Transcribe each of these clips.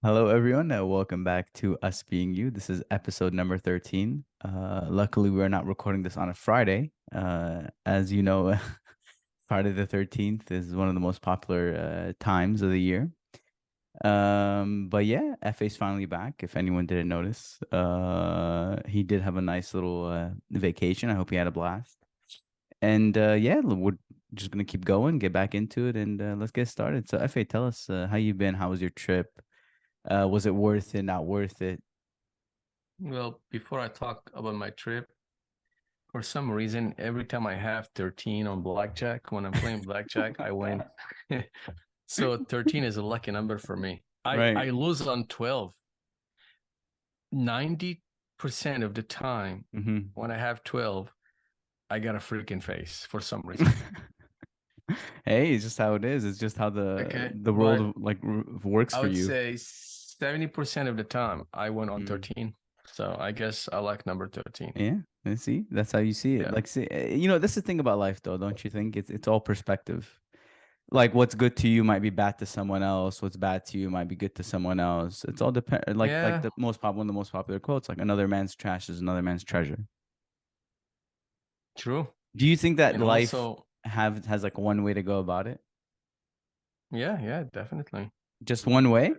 Hello, everyone. Welcome back to Us Being You. This is episode number 13. Luckily, we're not recording this on a Friday. As you know, Friday the 13th is one of the most popular times of the year. But yeah, FA's finally back, if anyone didn't notice. He did have a nice little vacation. I hope he had a blast. And yeah, we're just gonna keep going, get back into it, and let's get started. So, FA, tell us how you been. How was your trip? Was it worth it? Not worth it? Well, before I talk about my trip, for some reason, every time I have 13 on blackjack, when I'm playing blackjack, I win. So 13 is a lucky number for me. I Right. lose on 12. 90% of the time Hmm. when I have 12, I got a freaking face for some reason. Hey, it's just how it is. It's just how the Okay. the But world works I for would you. say 70% of the time I win on Mm. 13. So I guess I like number 13. Yeah, and see, that's how you see it. Yeah. Like, see, that's the thing about life, though, don't you think? It's all perspective. Like, what's good to you might be bad to someone else. What's bad to you might be good to someone else. It's all depend. Like Yeah, one of the most popular quotes, like another man's trash is another man's treasure. true. Do you think that And life also, has like one way to go about it? yeah, definitely. Just one way?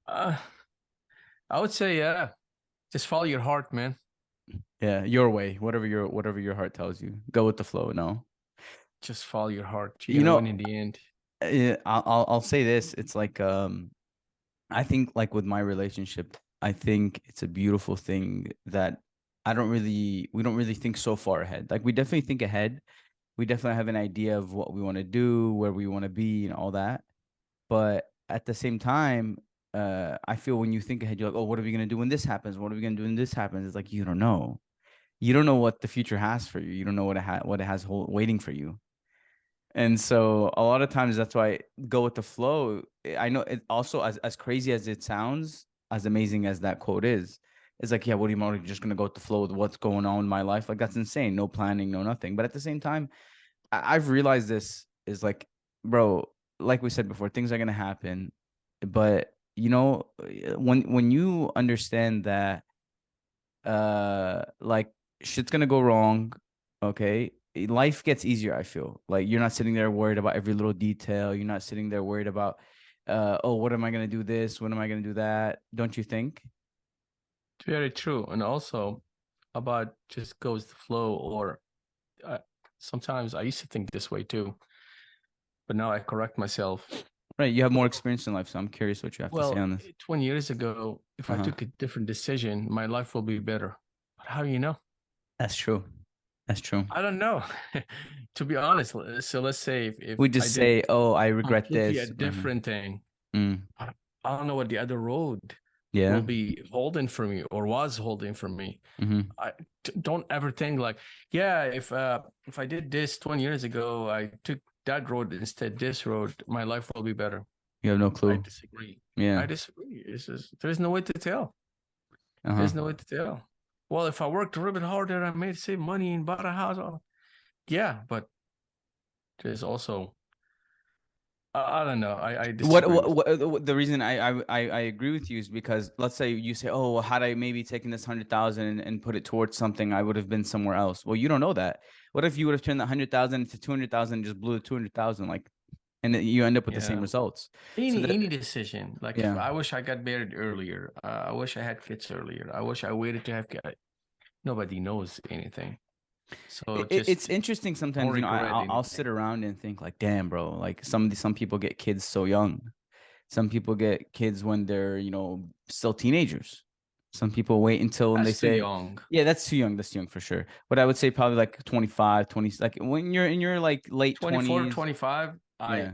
Uh, I would say, yeah, just follow your heart, man. Yeah, your way, whatever your heart tells you. Go with the flow. No, Just follow your heart. You're you gonna win know, in the end. I'll say this. It's like I think like with my relationship, I think it's a beautiful thing that we don't really think so far ahead. Like we definitely think ahead. We definitely have an idea of what we want to do, where we want to be, and all that. But at the same time, I feel when you think ahead, you're like, oh, what are we gonna do when this happens? What are we gonna do when this happens? It's like you don't know. You don't know what the future has for you. You don't know what it has waiting for you. And so a lot of times that's why I go with the flow. I know it also as crazy as it sounds, as amazing as that quote is, it's like, yeah, what do you want? You're just gonna go with the flow with what's going on in my life. Like that's insane. No planning, no nothing. But at the same time, I've realized this is like, bro, like we said before, things are gonna happen. But when you understand that like shit's gonna go wrong, okay, life gets easier. I feel like you're not sitting there worried about every little detail. You're not sitting there worried about oh, what am I gonna do this, when am I gonna do that, don't you think? It's very true. And also about just goes the flow, or uh, sometimes I used to think this way too, but now I correct myself. Right, you have more Well, experience in life, so I'm curious what you have to say well, on this. 20 years ago, if I Uh-huh. took a different decision, my life will be better. But how do you know? That's true. That's true. I don't know. To be honest, so let's say We if I just did say, oh, I regret completely a this. Uh-huh. different thing, Mm. I don't know what the other road Yeah. will be holding for me or was holding for me. Hmm. Don't ever think like, yeah, if I did this 20 years ago, I took that road instead this road, my life will be better. You have no I clue. disagree. Yeah. I disagree. It's just, there's no way to tell. Uh-huh. There's no way to tell. Well, if I worked a little bit harder, I made save money and bought a house. Yeah, but there's also I don't know. I What, disagree what with what the reason I agree with you is because let's say you say, oh, well, had I maybe taken this 100,000 and put it towards something, I would have been somewhere else. Well, you don't know that. What if you would have turned that 100,000 into 200,000 and just blew the 200,000, like, and then you end up with the same yeah. results. So Any that, decision. Like if yeah. I wish I got married earlier. I wish I had kids earlier. I wish I waited to have kids. Nobody knows anything. So It's just interesting don't sometimes, regret I'll sit anything. around and think like, damn, bro, like some people get kids so young. Some people get kids when they're, still teenagers. Some people wait until when they That's too say, young. yeah, that's too young. That's too young for sure. But I would say probably like 25, 20, like when you're in your like late 24, 20s. 25. Yeah.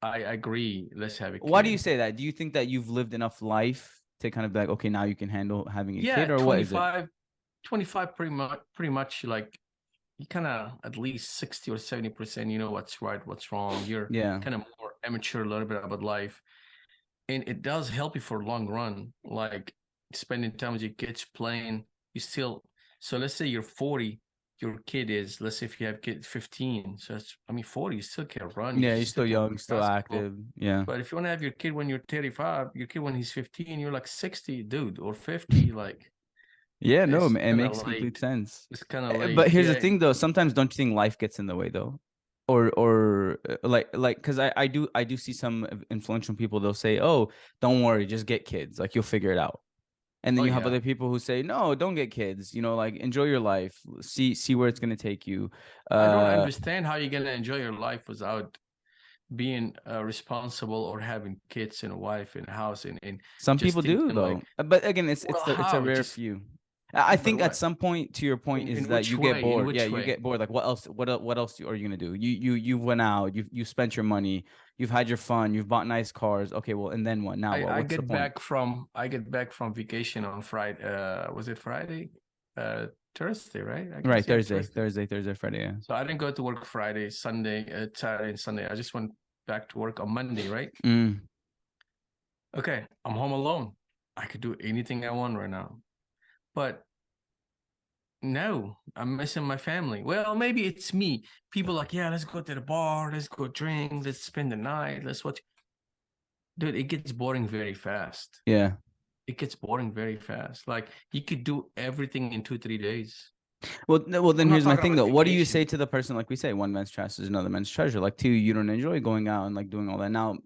I agree. Let's have a Why do you kid. say that? Do you think that you've lived enough life to kind of be like, okay, now you can handle having a Yeah, kid, or what is it? 25 pretty much like you kind of at least 60 or 70%, you know what's right, what's wrong. You're Yeah. kind of more amateur a little bit about life. And it does help you for long run, like spending time with your kids playing. You still, so let's say you're 40. your kid is, let's say if you have kid 15, so it's, I mean 40, you still can run, you Yeah, can you're still still can young, play still basketball. active. Yeah. But if you want to have your kid when you're 35, your kid when he's 15, you're like 60, dude, or 50, like Yeah, no, it's it kind of makes complete late. sense. It's kind of But late. here's the Yeah, thing though, sometimes don't you think life gets in the way though? Or like because I do see some influential people, they'll say, "Oh, don't worry, just get kids. Like you'll figure it out." And then oh you have yeah. other people who say, "No, don't get kids. Like enjoy your life. See where it's gonna take you." I don't Uh understand how you're gonna enjoy your life without being responsible or having kids and a wife and a house and some just people do thinking though. like, But again, it's well, it's a how? rare Just few. I but think at what? some point, to your point, is In that which you get way? In bored. Yeah, which you way? get bored. Like what else are you gonna do? You went out, you spent your money, you've had your fun, you've bought nice cars. Okay, well, and then what? Now what? I What's the get point? back from vacation on Friday. Was it Friday? Thursday, right? I Right, guess yeah, Thursday. Thursday, Friday. Yeah. So I didn't go to work Friday, Sunday, Saturday, and Sunday. I just went back to work on Monday, right? Mm, Okay, I'm home alone. I could do anything I want right now. But no, I'm missing my family. Well, maybe it's me. People like, yeah, let's go to the bar, let's go drink, let's spend the night, let's watch. Dude, it gets boring very fast. yeah. It gets boring very fast. Like you could do everything in 2, 3 days. Well, well, I'm then not here's my talking thing about though. What do you say vacation. to the person, like we say, one man's trash is another man's treasure? Like, two, you don't enjoy going out and like doing all that. Now,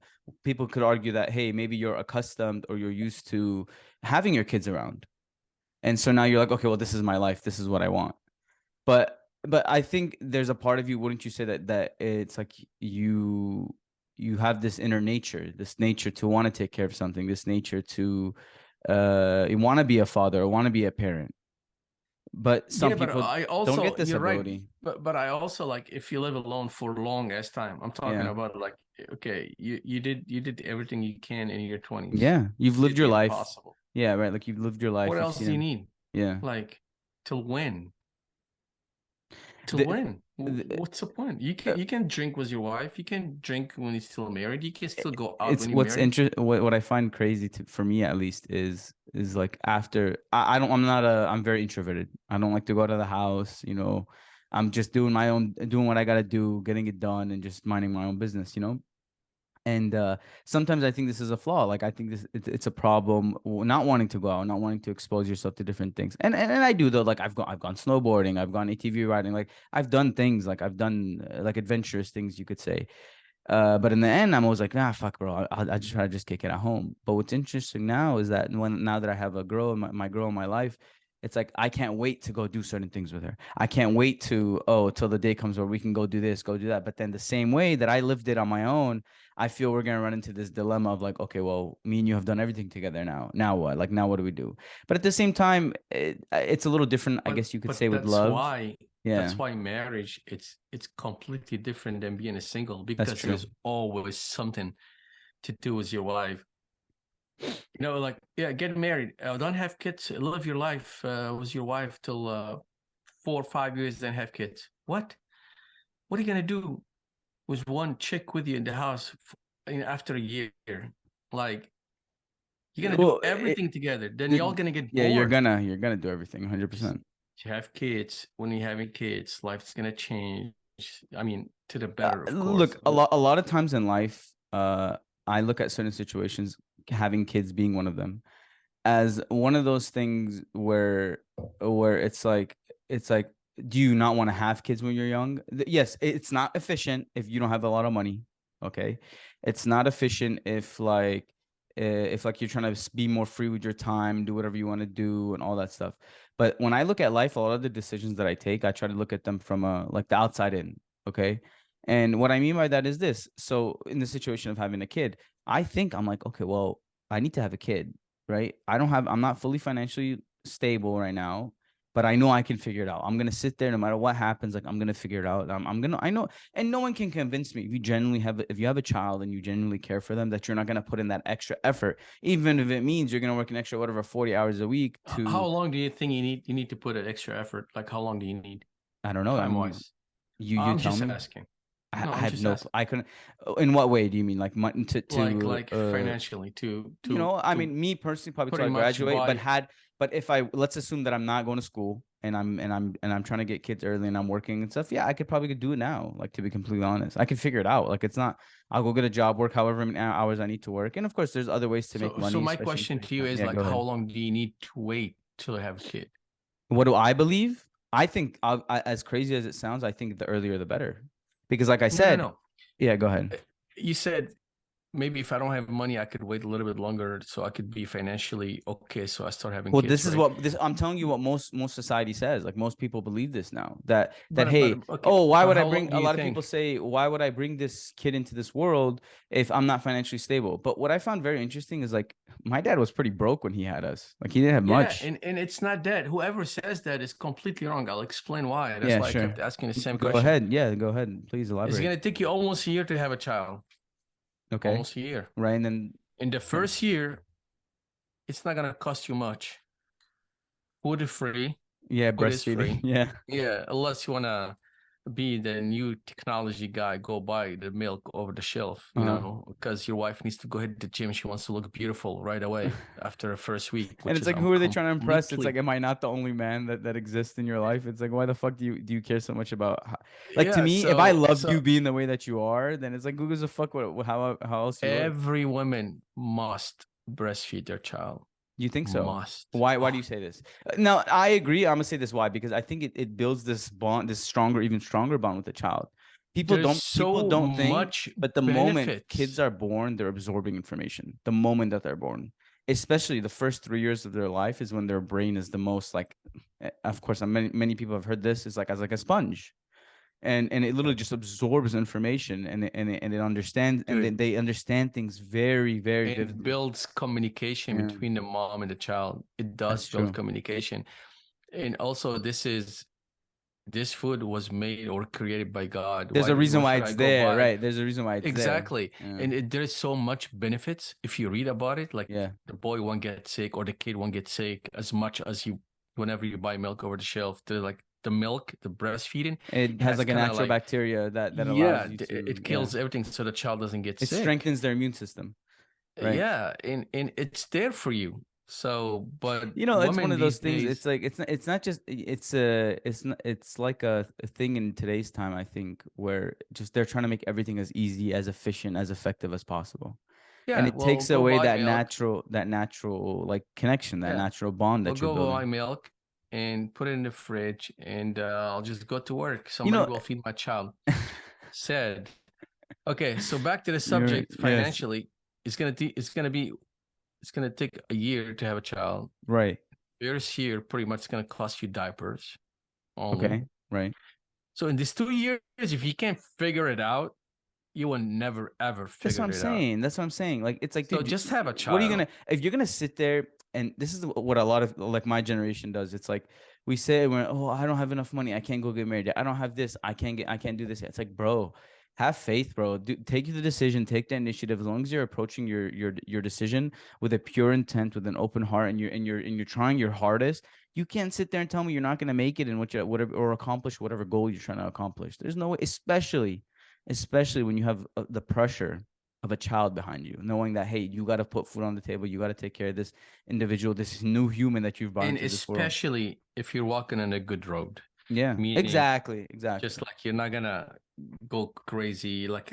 people could argue that, hey, maybe you're accustomed or you're used to having your kids around. And so now you're like, okay, well, this is my life. This is what I want. But I think there's a part of you, wouldn't you say that it's like you have this inner nature, this nature to want to take care of something, this nature to you want to be a father or want to be a parent. But some Yeah, but people I don't also, get this you're right. ability. But I also like if you live alone for long as time. I'm talking Yeah. about like, okay, you did everything you can in your 20s. Yeah. You've You lived did your the life. impossible. Yeah, right. Like you've lived your What life. You've else seen do you it. need? Yeah. Like till when? Till The, when? the, What's the point? uh, You can drink with your wife. You can drink when you're still married. You can still go out it's when you're what's married. interesting. What I find crazy for me at least is like after I don't I'm very introverted. I don't like to go out of the house. I'm just doing my own, doing what I gotta do, getting it done, and just minding my own business. And sometimes I think this is a flaw. Like I think it's a problem, not wanting to go out, not wanting to expose yourself to different things. And I do though. Like I've gone snowboarding, I've gone ATV riding, like I've done things, like I've done like adventurous things, you could say. But in the end, I'm always like, nah, fuck, bro. I just try to just kick it at home. But what's interesting now is that now that I have a girl, my girl in my life, it's like I can't wait to go do certain things with her. I can't wait to, till the day comes where we can go do this, go do that. But then the same way that I lived it on my own, I feel we're gonna run into this dilemma of like, okay, well, me and you have done everything together now. Now what? Like now what do we do? But at the same time, it's a little different, I guess you could But say, with love. that's Yeah, why marriage it's completely different than being a single that's because true. there's always something to do with your wife. Like, yeah, get married, don't have kids, live your life with your wife till 4 or 5 years, then have kids. What are you gonna do with one chick with you in the house after a year? Like, you're gonna do Well, everything together, then it, y'all gonna get yeah, you're bored. gonna you're gonna do everything Just 100%. you have kids. When you're having kids, life's gonna change. I mean, to the better, of course. Look, a lot of times in life, I look at certain situations, having kids being one of them, as one of those things where it's like do you not want to have kids when you're young? Yes, it's not efficient if you don't have a lot of money. Okay, it's not efficient if you're trying to be more free with your time, do whatever you want to do and all that stuff. But when I look at life, a lot of the decisions that I take, I try to look at them from like the outside in. Okay, and what I mean by that is this. So in the situation of having a kid, I think I'm like, okay, well, I need to have a kid, right? I'm not fully financially stable right now, but I know I can figure it out. I'm gonna sit there no matter what happens. Like I'm gonna figure it out. I know, and no one can convince me. If you have a child and you genuinely care for them, that you're not gonna put in that extra effort, even if it means you're gonna work an extra whatever 40 hours a week How to, long do you think you need to put an extra effort? Like, how long do you need I don't know. I time mean, you wise? you I'm tell just me. asking. I, No, I I'm have just no. asking. I couldn't. In what way do you mean? Like to Like financially I mean, me personally, probably till pretty I much graduate. But buy. if I let's assume that I'm not going to school, and I'm trying to get kids early and I'm working and stuff, yeah, I could probably do it now. Like, to be completely honest, I can figure it out. Like, it's not, I'll go get a job, work however many hours I need to work. And of course, there's other ways to make So money, my especially in question today's to you time. is Yeah, like, go how ahead. long do you need to wait till you have a kid? What do I believe? I think as crazy as it sounds, I think the earlier the better. Because like I No, no, said, no. yeah, go ahead. You said maybe if I don't have money, I could wait a little bit longer so I could be financially okay. So I start having Well, kids, this is right? what this I'm telling you what most society says. Like, most people believe this now, that But hey, okay, oh, why but would I how long bring, do a you lot of people think? say, why would I bring this kid into this world if I'm not financially stable? But what I found very interesting is, like, my dad was pretty broke when he had us. Like, he didn't have Yeah, much. and it's not that. Whoever says that is completely wrong. I'll explain why. That's Yeah, why I sure. kept asking the same Go question. ahead. Yeah, go ahead. Please It's elaborate. gonna take you almost a year to have a child. Okay. Almost a year. Right. And then, In the yeah. first year, it's not gonna cost you much. Food is free. Yeah, Food is breastfeeding. free. Yeah. Yeah, unless you wanna be the new technology guy, go buy the milk over the shelf, Uh, because your wife needs to go hit the gym. She wants to look beautiful right away after the first week, and which it's is like, I'm who are they trying to impress? It's like, completely, am I not the only man that exists in your life? It's like, why the fuck do you care so much about like, to yeah. me, if I So loved you so being the way that you are, then it's like, who gives a fuck how else you look? every woman must breastfeed their child. You think so? Must. Why do Oh, you say this? No, I agree. I'm gonna say this why, because I think it builds this bond, this stronger, even stronger bond with the child. there's People so don't think, much but the moment kids benefits. are born, they're absorbing information. The moment that they're born, especially the first 3 years of their life, is when their brain is the most like. Of course, many people have heard this. Is like, as like a sponge, and it literally just absorbs information, and it understands, and then Good. they understand things very, very And vividly. builds communication Yeah, between the mom and the child. It does that's build true. communication. And also, this food was made or created by God. There's a reason Why why should it's I go there, buy? right? There's a reason why it's there. Exactly. Yeah. And there's so much benefits if you read about it. Like, Yeah. the boy won't get sick or the kid won't get sick as much as you whenever you buy milk over the shelf. They're like the milk, the breastfeeding It has has like a kind of natural like, bacteria that allows yeah, you it to, yeah. kills everything so the child doesn't get It sick. strengthens their immune system, right? Yeah, and it's there for you. So, but It's one women of these those things. It's days, like, it's not just, it's not, it's like a thing in today's time, I think, where just they're trying to make everything as easy, as efficient, as effective as possible. And yeah, it well, takes go away buy that milk. natural like connection, that Yeah, natural bond we'll that you're go buy building. milk and put it in the fridge, and I'll just go to work. You Somebody know, will feed my child. Said, okay, so back to the you're subject. yes, Financially, it's gonna take a year to have a child. right. First year, pretty much, gonna cost you diapers only. Okay, right. So in these 2 years, if you can't figure it out, you will never ever That's what figure I'm it out. saying. That's what I'm saying. Like, it's like, So dude, just have a what are you child. gonna, if you're gonna sit there, and this is what a lot of, like, my generation does. It's like, we say, when, oh, I don't have enough money, I can't go get married. I don't have this, I can't do this. It's like, bro, have faith, bro. Take the decision, take the initiative. As long as you're approaching your decision with a pure intent, with an open heart, and you're trying your hardest, you can't sit there and tell me you're not gonna make it, and whatever, or accomplish whatever goal you're trying to accomplish. There's no way, especially when you have the pressure of a child behind you, knowing that, hey, you got to put food on the table, you got to take care of this individual, this new human that you've brought And into this world. especially if you're walking on a good road, Yeah, meaning exactly. just like you're not gonna go crazy, like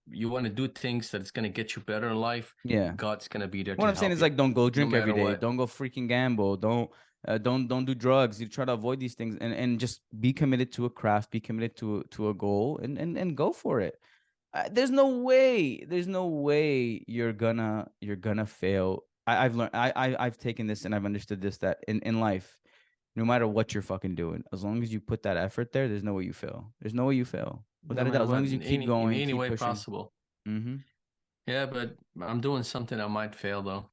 you want to do things that's gonna get you better in life. Yeah, God's gonna be there what to I'm saying help is, you, like, don't go no drink every matter day, what. don't go freaking gamble, don't do drugs. You try to avoid these things, and just be committed to a craft, be committed to a goal, and go for it. There's no way you're gonna fail. I've learned, I've taken this, and I've understood this, that in life, no matter what you're fucking doing, as long as you put that effort there, there's no way you fail. There's no way you fail, No without a doubt. matter As what, long as you keep in going, any keep way pushing. possible. Mm-hmm. Yeah, but I'm doing something I might fail though,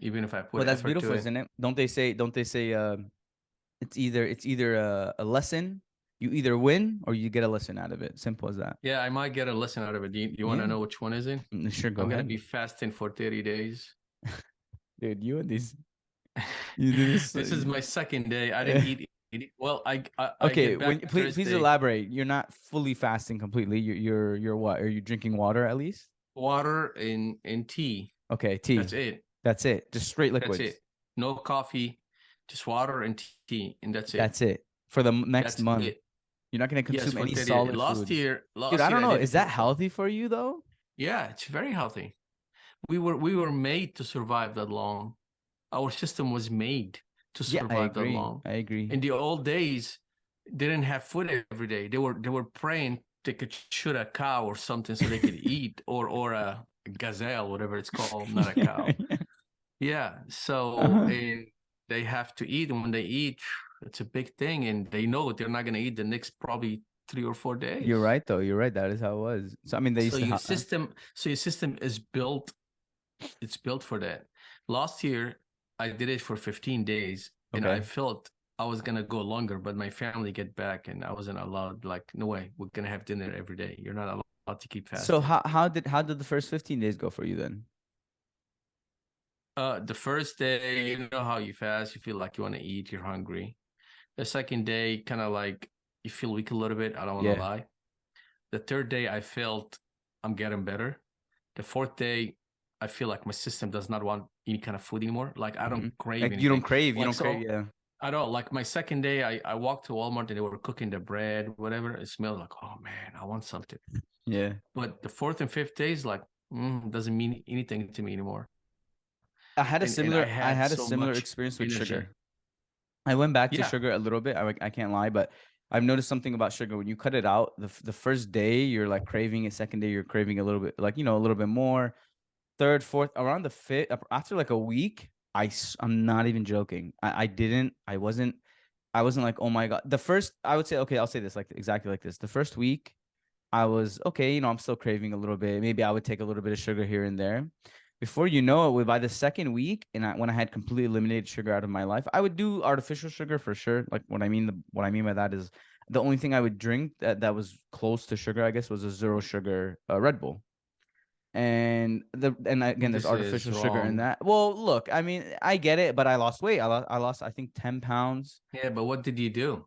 even if I Well, put that's effort to beautiful, it. isn't it? Don't they say it's either a lesson, you either win or you get a lesson out of it. Simple as that. Yeah, I might get a lesson out of it. You want to Yeah. know which one is it? Sure, go I'm gonna ahead. be fasting for 30 days. Dude, you and these, you do this. This is my second day. I didn't eat. Well, I Okay, get when back please Thursday. elaborate. You're not fully fasting completely. You're what? Are you drinking water at least? Water and tea. Okay, That's tea. it. That's it. Just straight That's liquids. it. No coffee. just water and tea, and that's it. That's it for the next That's month. it. You're not going to Yes, consume for any 30 days. solid foods. Dude, I Last year don't I know. did it Is that for healthy for you though? yeah, it's very healthy. We were made to survive that long. Our system was made to Yeah, I survive that agree. long. I agree. In the old days, they didn't have food every day. They were praying they could shoot a cow or something so they could eat, or a gazelle, whatever it's called, not a Yeah, cow. yeah. Yeah. So Uh-huh. and they have to eat, and when they eat, it's a big thing, and they know they're not going to eat the next probably 3 or 4 days. You're right though. You're right. That is how it was. So I mean, they So used to your have. system, so your system is built. It's built for that. Last year, I did it for 15 days, and I Okay. felt I was gonna go longer, but my family get back, and I wasn't allowed. Like, no way, we're gonna have dinner every day. You're not allowed to keep So fasting. how did the first 15 days go for you then? The first day, you know how you fast, you feel like you want to eat, you're hungry. The second day, kind of like you feel weak a little bit. I don't want to Yeah. lie. The third day, I felt I'm getting better. The fourth day, I feel like my system does not want any kind of food anymore. Like I don't Hmm. crave Like you don't anything. crave. You Like don't crave. so, Yeah. I don't like my second day. I walked to Walmart and they were cooking the bread, whatever. It smelled like, oh man, I want something. Yeah. But the fourth and fifth days, like, doesn't mean anything to me anymore. And I I had had a so similar much experience with energy. sugar. I went back to Yeah, sugar a little bit. I can't lie, but I've noticed something about sugar. When you cut it out, the first day you're like craving it. Second day you're craving a little bit, like a little bit more. Third, fourth, around the fifth, after like a week, I'm not even joking. I wasn't like, oh my God. The first, I would say, okay, I'll say this like exactly like this. The first week, I was okay, I'm still craving a little bit. Maybe I would take a little bit of sugar here and there. Before you know it, by the second week, and when I had completely eliminated sugar out of my life, I would do artificial sugar for sure. Like what I mean by that is the only thing I would drink that was close to sugar, I guess, was a zero sugar Red Bull. And again, there's this is artificial sugar in wrong. that. Well, look, I mean, I get it, but I lost weight. I lost I think 10 pounds. Yeah, but what did you do?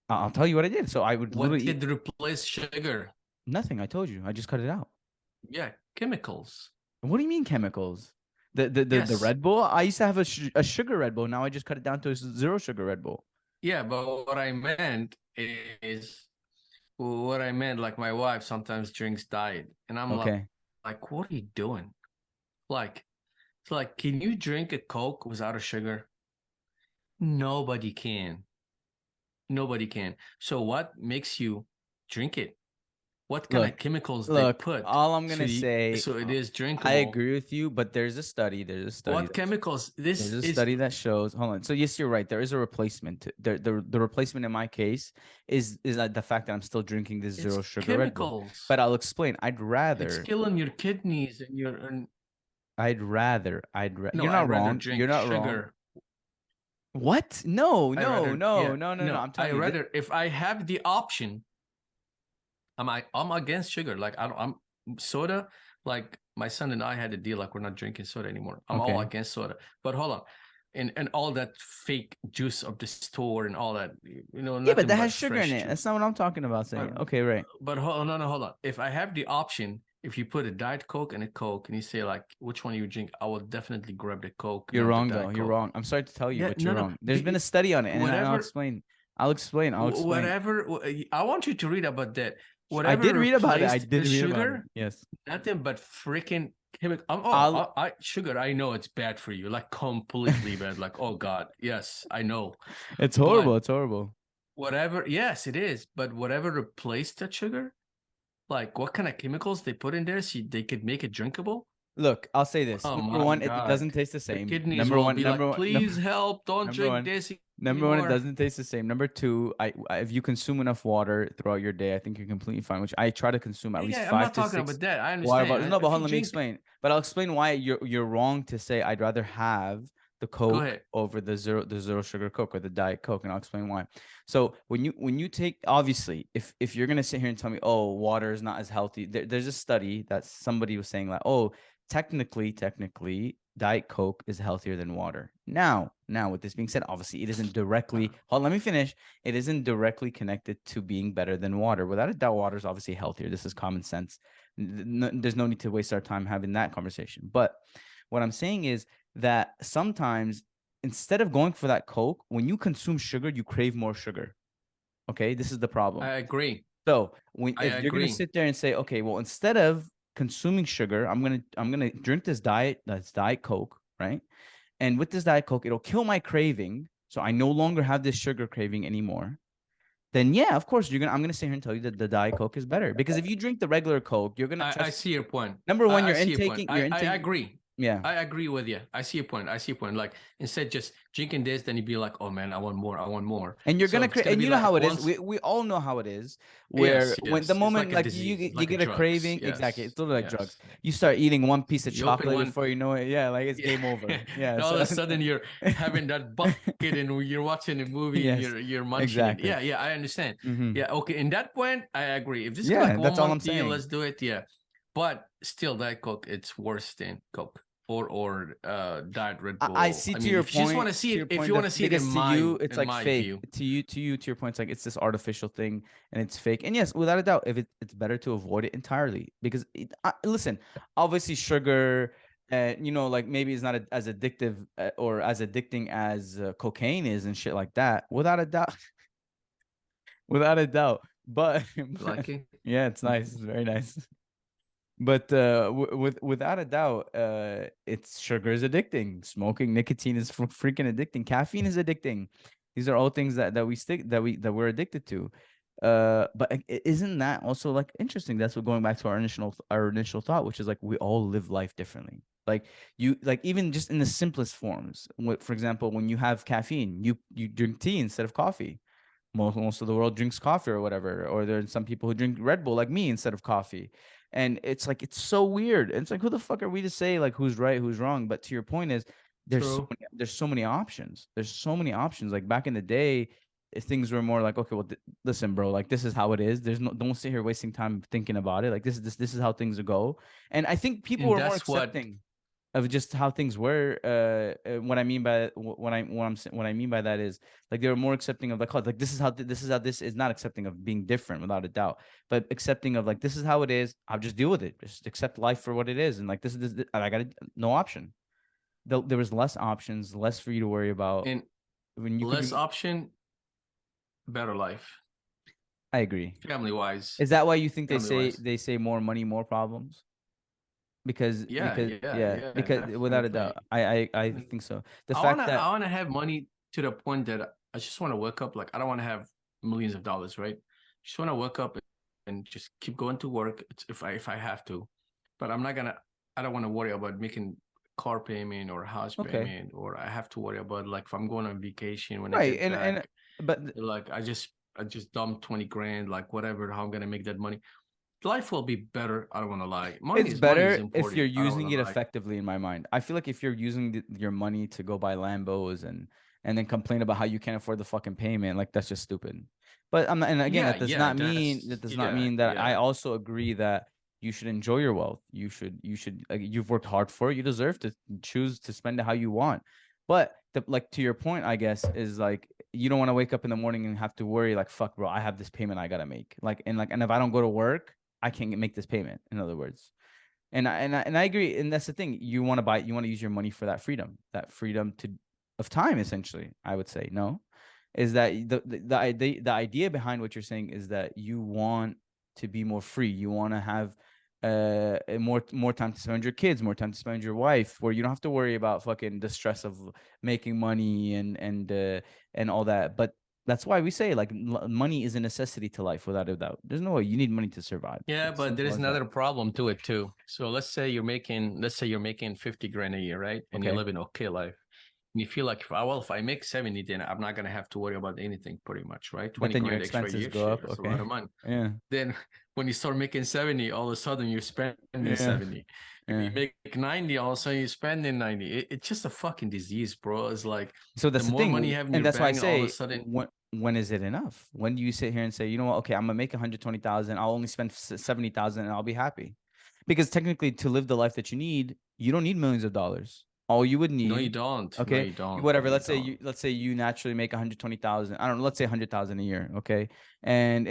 I'll tell you what I did. So I would What literally eat did replace sugar? nothing. I told you. I just cut it out. Yeah, chemicals. What do you mean chemicals? The Yes. Red Bull? I used to have a sugar Red Bull. Now I just cut it down to a zero sugar Red Bull. Yeah, but what I meant is what I meant, like my wife sometimes drinks diet, and I'm Okay. like, what are you doing? Like, it's like, can you drink a Coke without a sugar? Nobody can. Nobody can. So what makes you drink it? What kind of Look, chemicals they look, put all I'm so gonna say, so it is I drinkable? agree with you, but there's a study What that chemicals? there's This a is study that shows, hold on. So yes, you're right. There is a replacement. The replacement in my case is the fact that I'm still drinking this it's zero sugar Red Bull. chemicals. But I'll explain. It's killing your kidneys and your and no, You're I'd not rather wrong. drink You're not wrong. sugar. What? No, I no, rather, no, yeah, no, no, no. no. I'm I telling you. rather if I have the option, I'm against sugar. Like I don't, I'm soda. Like my son and I had a deal. Like we're not drinking soda anymore. I'm all Okay. against soda. But hold on, and all that fake juice of the store and all that, Yeah, but nothing that but has sugar in fresh it. That's juice. not what I'm talking about saying. But Okay, right. but hold on, no, hold on. If I have the option, if you put a Diet Coke and a Coke, and you say like which one you drink, I will definitely grab the Coke, You're not the wrong though. Diet You're Coke. wrong. I'm sorry to tell you, Yeah, but you're no, no. wrong. There's been a study on it, and I'll Whatever explain. I'll explain. I'll explain. whatever I want you to read about that. I Whatever did read about it. I replaced did the read about it. sugar, Yes. nothing but freaking chemical. I'll I sugar. I know it's bad for you, like completely bad. Like, oh God, yes, I know. It's horrible. But It's horrible. whatever, yes, it is. But whatever replaced that sugar, like what kind of chemicals they put in there so they could make it drinkable? Look, I'll say this. Oh Number my one, it God, doesn't taste the your same. kidneys Number will one, be like, number one, please help, don't number drink one, this number one, it anymore. doesn't taste the same. Number two, if you consume enough water throughout your day, I think you're completely fine. Which I try to consume at least Yeah, I'm five not to talking six about that. I water understand. bottles. No, but If hold on, you let me drink, explain. But I'll explain why you're wrong to say I'd rather have the go Coke ahead. over the zero sugar Coke or the Diet Coke, and I'll explain why. So when you take, obviously, if you're gonna sit here and tell me, oh, water is not as healthy, there's a study that somebody was saying like, oh, technically, Diet Coke is healthier than water. Now, with this being said, obviously, it isn't directly. Hold, let me finish. It isn't directly connected to being better than water. Without a doubt, water is obviously healthier. This is common sense. There's no need to waste our time having that conversation. But what I'm saying is that sometimes instead of going for that Coke, when you consume sugar, you crave more sugar. Okay, this is the I problem. agree. So I if you're gonna agree. sit there and say, okay, well, instead of consuming sugar, I'm gonna drink this diet Coke, right? And with this diet Coke, it'll kill my craving, so I no longer have this sugar craving anymore. Then yeah, of course I'm gonna sit here and tell you that the diet Coke is better, because if you drink the regular Coke, you're gonna I trust. see your point. Number one, I see your point. you're I intaking. agree. Yeah. I agree with you. I see your point. I see your point. Like instead just drinking this, then you'd be like, oh man, I want more. I want more. And you're So gonna it's gonna and be you know how like it is. once. We all know how it is. Where Yes, when the yes. It's moment like a like you disease. It's you like a get a drugs. craving, exactly. It's Yes. totally like drugs. Yes. You start eating one piece of You open chocolate one. before you know it. Yeah, like it's Yeah. game over. Yeah. And all of So a sudden you're having that bucket and you're watching a movie and yes, you're munching it. exactly. Yeah, yeah, I understand. Hmm. Yeah, okay. In that point, I agree. If this is Yeah, like that's one all I'm month deal, saying. let's do it. Yeah. But still Diet Coke, it's worse than Coke or Diet Red I Bull. see I to mean, your if you just want point. to see To it, your if point, you want to see it because to you it's in like my fake. view. To your point, it's like it's this artificial thing, and it's fake. And yes, without a doubt, if it's better to avoid it entirely, because listen, obviously sugar, like maybe it's not as addictive or as addicting as cocaine is and shit like that. Without a doubt, without a doubt. But, Like it? yeah, it's nice. It's very nice. But without a doubt, it's sugar is addicting. Smoking, nicotine is freaking addicting. Caffeine is addicting. These are all things that we're addicted to. But isn't that also like interesting? That's what going back to our initial thought, which is like we all live life differently. Like you, like even just in the simplest forms. For example, when you have caffeine, you drink tea instead of coffee. Most of the world drinks coffee or whatever, or there's some people who drink Red Bull like me instead of coffee. And it's like it's so weird. And it's like, who the fuck are we to say like who's right, who's wrong? But to your point is True. there's so many options. There's so many options. Like back in the day, things were more like, okay, well, listen, bro, like this is how it is. There's no, don't sit here wasting time thinking about it. Like this is how things go. And I think people And are more that's what accepting of just how things were. What I mean by what I mean by that is like they were more accepting of like, oh, like this is not accepting of being different without a doubt, but accepting of like this is how it is. I'll just deal with it. Just accept life for what it is, and like this I got no option. There was less options, less for you to worry about and when you could less be. option, better life. I agree. Family wise. Is that why you think Family wise. they say more money, more problems? Yeah, yeah, Yeah, yeah, because without a doubt, definitely. I Definitely. think so. The fact that I wanna have money to the point that I just want to wake up. Like I don't want to have millions of dollars, right? Just want to wake up and just keep going to work if I have to. But I'm not gonna. I don't want to worry about making car payment or house okay, payment, or I have to worry about like if I'm going on vacation when I right, get and back. but Like I just dump 20 grand, like whatever. How I'm gonna make that money? Life will be better. I don't want to lie. it's Money is better if you're important. I don't want using to it lie. effectively, in my mind. I feel like if you're using your money to go buy Lambos and then complain about how you can't afford the fucking payment, like that's just stupid. But I'm not, and again, Yeah, yeah, that that's does not yeah, mean that I yeah. also agree that you should enjoy your wealth. You should you've worked hard for it. You deserve to choose to spend it how you want. But like to your point, I guess, is like you don't want to wake up in the morning and have to worry like, fuck, bro, I have this payment I gotta make. And if I don't go to work, I can't make this payment. In other words, and I agree. And that's the thing. You want to use your money for that freedom to of time. Essentially, I would say no, is that the idea behind what you're saying is that you want to be more free. You want to have more time to spend with your kids, more time to spend with your wife, where you don't have to worry about fucking the stress of making money and all that. But that's why we say like money is a necessity to life without a doubt. There's no way you need money to survive. Yeah, It's but there simple is as that. another problem to it too. So let's say you're making 50 grand a year, right? And you Okay. live an okay life. And you feel like if I make 70, then I'm not gonna have to worry about anything pretty much, right? But 20 then your grand extra a expenses year, go shit, up. that's a Okay. lot of money. Yeah. Then when you start making 70, all of a sudden you're spending Yeah. 70. If you Yeah. make 90, all of a sudden you're spending 90. It's just a fucking disease, bro. It's like So the that's the more money thing. you have in And your that's why I bank, all of a say sudden, when is it enough? When do you sit here and say, you know what, okay, I'm gonna make 120,000, I'll only spend 70,000 and I'll be happy. Because technically to live the life that you need, you don't need millions of dollars. all you would No, you need. don't. No, Okay, you don't. whatever. You Let's don't. say you naturally make 120,000. I don't know. Let's say 100,000 a year. Okay, and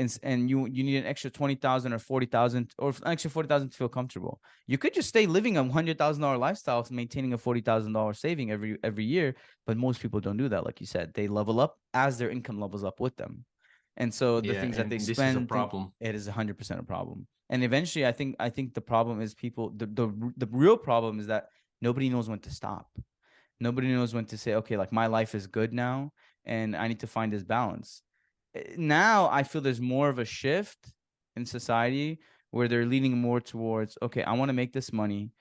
you need an extra 20,000 or 40,000 or an extra 40,000 to feel comfortable. You could just stay living a $100,000 lifestyle, maintaining a $40,000 saving every year. But most people don't do that. Like you said, they level up as their income levels up with them, and so the Yeah, things that they and this is a spend, problem. it is 100% a problem. And eventually, I think the problem is people. The real problem is that nobody knows when to stop. Nobody knows when to say, okay, like my life is good now and I need to find this balance. Now I feel there's more of a shift in society where they're leaning more towards, okay, I want to make this money.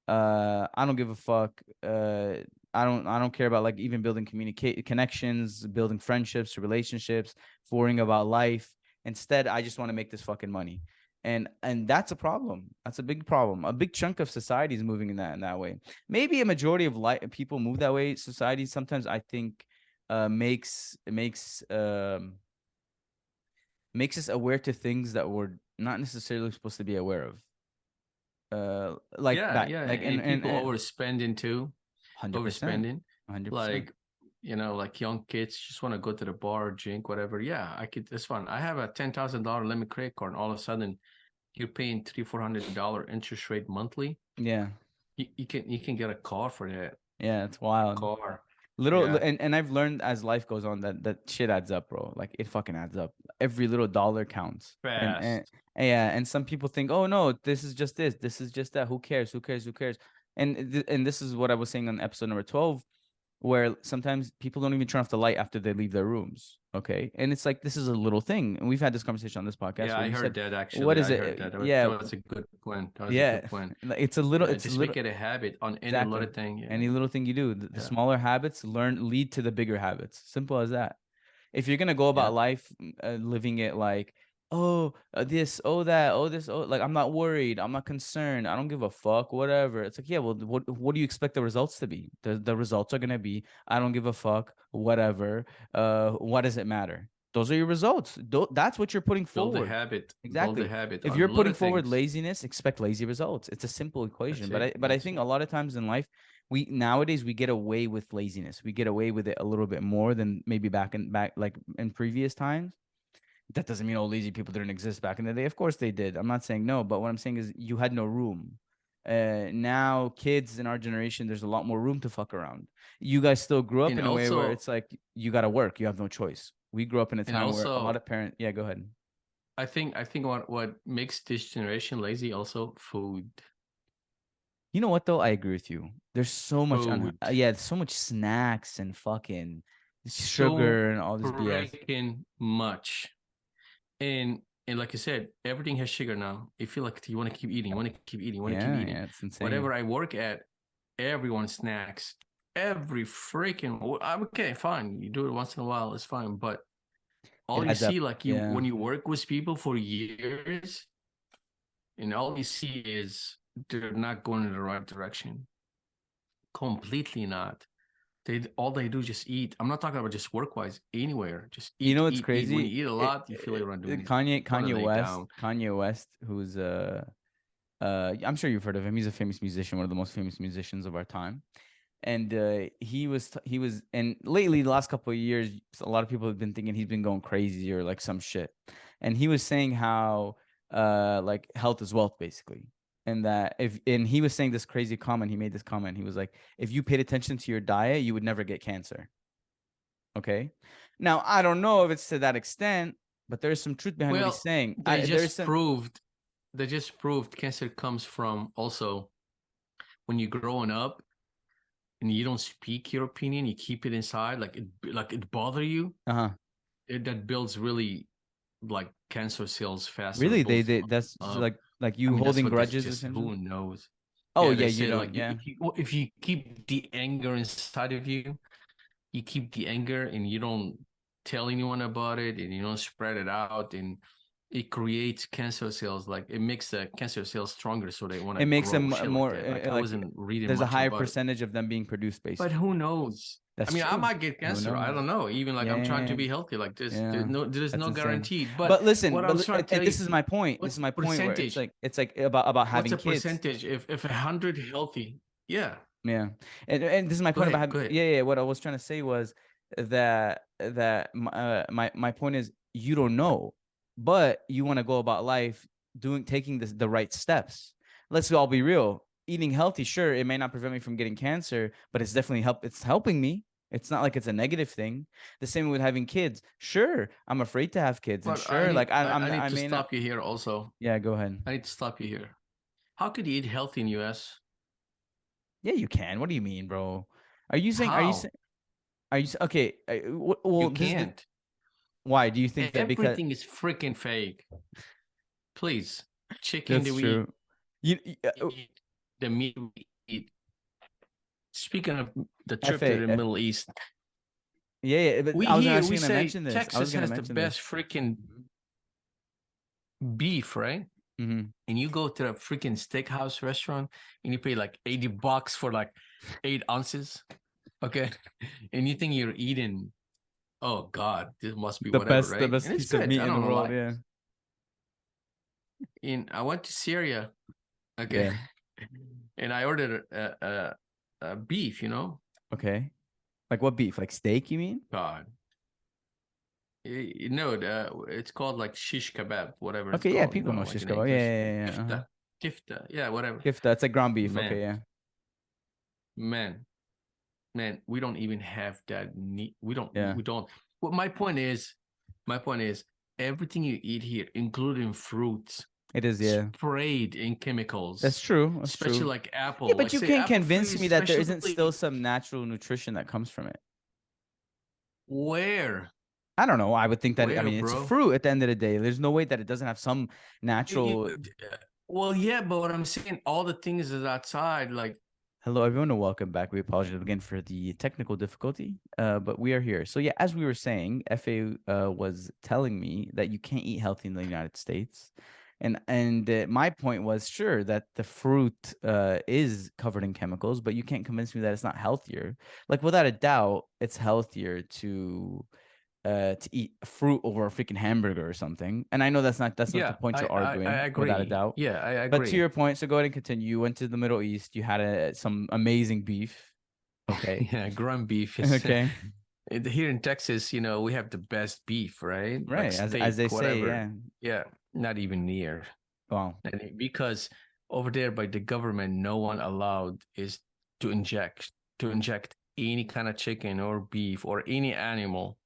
I don't give a fuck. I don't care about like even building communicate connections, building friendships, relationships, worrying about life. Instead, I just want to make this fucking money. And that's a problem. That's a big problem. A big chunk of society is moving in that way. Maybe a majority of people move that way. Society sometimes I think makes us aware to things that we're not necessarily supposed to be aware of. Like Yeah, back, yeah, like and people and overspending too. 100%, Overspending. 100%. Like, like young kids just want to go to the bar, drink, whatever. Yeah, I could. That's fun. I have a $10,000 limit credit card, and all of a sudden you're paying $300-400 interest rate monthly. Yeah, You can get a car for that yeah, it's wild. car. Little Yeah, and I've learned as life goes on that shit adds up, bro. Like it fucking adds up. Every little dollar counts. fast. And yeah, and some people think, oh no, this is just this is just that. Who cares? Who cares? Who cares? And this is what I was saying on episode number 12, where sometimes people don't even turn off the light after they leave their rooms. Okay. And it's like this is a little thing. And we've had this conversation on this podcast Yeah, where I you heard said, that what actually. is I heard it? that. That Yeah, was a good point. That was a yeah. good point. Like, Yeah, it's a just little make it a habit on any little exactly. thing. Yeah, Any little thing you do, the yeah, smaller habits lead to the bigger habits. Simple as that. If you're gonna go yeah. about life living it like, oh, this, oh that, oh this, oh like I'm not worried, I'm not concerned, I don't give a fuck, whatever. It's like, yeah, well, what do you expect the results to be? The results are gonna be, I don't give a fuck, whatever. What does it matter? Those are your results. That's what you're putting Build a forward. habit. Build a Exactly. habit If on you're little putting forward things. laziness, expect lazy results. It's a simple That's equation. But it. I That's think it. a lot of times in life, we nowadays we get away with laziness. We get away with it a little bit more than maybe back like in previous times. That doesn't mean all lazy people didn't exist back in the day. Of course they did. I'm not saying no, but what I'm saying is you had no room. Now kids in our generation, there's a lot more room to fuck around. You guys still grew up And in a way where also, it's like you got to work. You have no choice. We grew up in a and time where a lot also, of parents. Yeah, go ahead. I think what makes this generation lazy also food. You know what though? I agree with you. There's so much Food. yeah, so much snacks and fucking So sugar and all this BS. freaking much. And and like I said, everything has sugar now. You feel like you want to keep eating, you want to keep eating, you want to keep Yeah, eating. yeah, it's insane. Whatever I work at, everyone snacks. Every freaking okay, fine. You do it once in a while, it's fine. But It all you adds up. see, like you Yeah. when you work with people for years, and all you see is they're not going in the right direction. Completely not. They all they do is just eat. I'm not talking about just work wise, anywhere. Just You know eat, what's eat, eat. When crazy? you eat a lot, you feel like you're not doing anything. Want to lay down. Kanye West, who's I'm sure you've heard of him. He's a famous musician, one of the most famous musicians of our time. And he was and lately the last couple of years, a lot of people have been thinking he's been going crazy or like some shit. And he was saying how like health is wealth basically. And that if and he was saying this crazy comment, he made this comment. He was like, if you paid attention to your diet, you would never get cancer. Okay. Now, I don't know if it's to that extent, but there's some truth behind what he's Well, saying. they There's just some, proved they just proved cancer comes from also when you're growing up and you don't speak your opinion, you keep it inside, like it bother you. uh-huh. That builds really like cancer cells faster. Really? Both That's uh, like I you mean that's holding what they grudges just essentially? who knows. Oh, Yeah, yeah, they you said don't. like Yeah. if you keep the anger inside of you, you keep the anger and you don't tell anyone about it and you don't spread it out and it creates cancer cells. Like it makes the cancer cells stronger so they want to It makes grow them shit like more that. Like I like wasn't reading there's a much higher about it. percentage of them being produced But basically. who knows? I That's mean, I true. might get Who cancer. I knows? don't know. Even like I'm trying to Yeah. be healthy. Like Yeah. there's That's no insane. guaranteed. But But listen, what I was trying to and tell this you, is my point. This is what's my the point where percentage? it's like about What's having the kids. percentage? If 100 healthy, yeah. Yeah, and this is my Go point about ahead, having. go ahead. Yeah. What I was trying to say was my point is you don't know, but you want to go about life taking the right steps. Let's all be real. Eating healthy, sure, it may not prevent me from getting cancer, but it's definitely It's helping me. It's not like it's a negative thing. The same with having kids. Sure, I'm afraid to have kids, and But sure, like I need I to may not. stop you here also. Yeah, go ahead. I need to stop you here. How could you eat healthy in US? Yeah, you can. What do you mean, bro? Are you saying? Are you How? saying? Are you okay? Well, You this is can't. why do you think that? Because Everything is freaking fake. Please. Chicken that's that we true. You eat, the meat we eat. Speaking of the trip to fa the Middle East, yeah, but we I was here actually we gonna say mention this. I was Texas gonna has the mention best this. freaking beef, right? Mm-hmm. And you go to a freaking steakhouse restaurant and you pay like $80 for like 8 ounces. Okay. And you think you're eating, oh God, this must be whatever, The right? And best it's piece of good. meat I in don't the know world. why. Yeah, And I went to Syria, okay, yeah. and I ordered a beef, you know. Okay. Like what beef? Like steak? You mean? God, you know, it's called like shish kebab, whatever it's Okay, yeah. called, you People know, know like shish in kebab. Yeah, English, yeah, yeah. Uh-huh. kifta, kifta, yeah, whatever. Kifta. It's like ground beef. Okay, Man, yeah. man, man, we don't even have that need. Yeah. We don't. Well, my point is, everything you eat here, including fruits, It is. Yeah. sprayed in That's chemicals, true. That's especially true. like Yeah, apple. but Like you say can't apple fruit, convince me that there isn't still especially some natural nutrition that comes from it. where, I don't know. I would think that, I where, mean, it's bro? fruit at the end of the day. There's no way that it doesn't have some natural. Well, yeah, but what I'm saying, all the things is outside. Like, Hello, everyone, and welcome back. We apologize again for the technical difficulty, but we are here. So, yeah, as we were saying, FA was telling me that you can't eat healthy in the United States. And my point was, sure, that the fruit is covered in chemicals, but you can't convince me that it's not healthier. Like, without a doubt, it's healthier to eat fruit over a freaking hamburger or something. And I know that's not the yeah, point you're I arguing, without a agree. doubt. Yeah, I But to agree. your point, so go ahead and continue. You went to the Middle East. You had some amazing beef. Okay. Yeah, ground beef is Okay. here in Texas, you know, we have the best beef, right? Like Right. As they steak, say, whatever. yeah. Yeah, not even near. Well, Because over there by the government, no one allowed is to inject any kind of chicken or beef or any animal.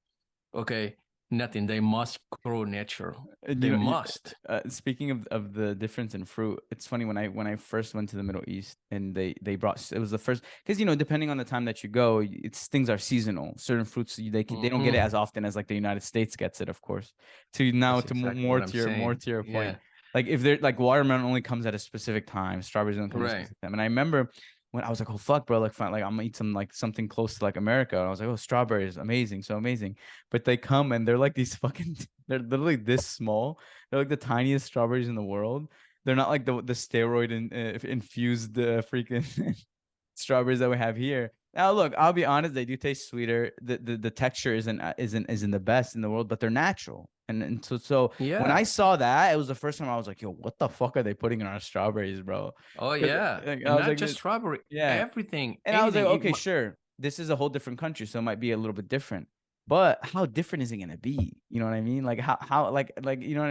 Okay, nothing. They must grow natural. They must. speaking of the difference in fruit, it's funny when I first went to the Middle East and they brought it was the first because depending on the time that you go, it's things are seasonal. Certain fruits they don't get it as Hmm. often as like the United States gets it, of course. That's To exactly more what I'm to saying. your point, Yeah, like if they're like watermelon only comes at a specific time, strawberries only come at a right. specific time. And I remember when I was like, oh fuck, bro, like fine, like I'm gonna eat some like something close to like America. And I was like, oh, strawberries, amazing, so amazing. But they come and they're like these fucking they're literally this small. They're like the tiniest strawberries in the world. They're not like the steroid infused freaking strawberries that we have here. Now, look, I'll be honest, they do taste sweeter. The texture isn't the best in the world, but they're natural. And so when I Yeah. saw that, it was the first time I was like, yo, what the fuck are they putting in our strawberries, bro? Oh 'Cause, yeah, like, I and was not like, just strawberry, yeah. everything, And I was like, anything. okay, sure. This is a whole different country, so it might be a little bit different. But how different is it gonna be? You know what I mean? Like how like Dude, you know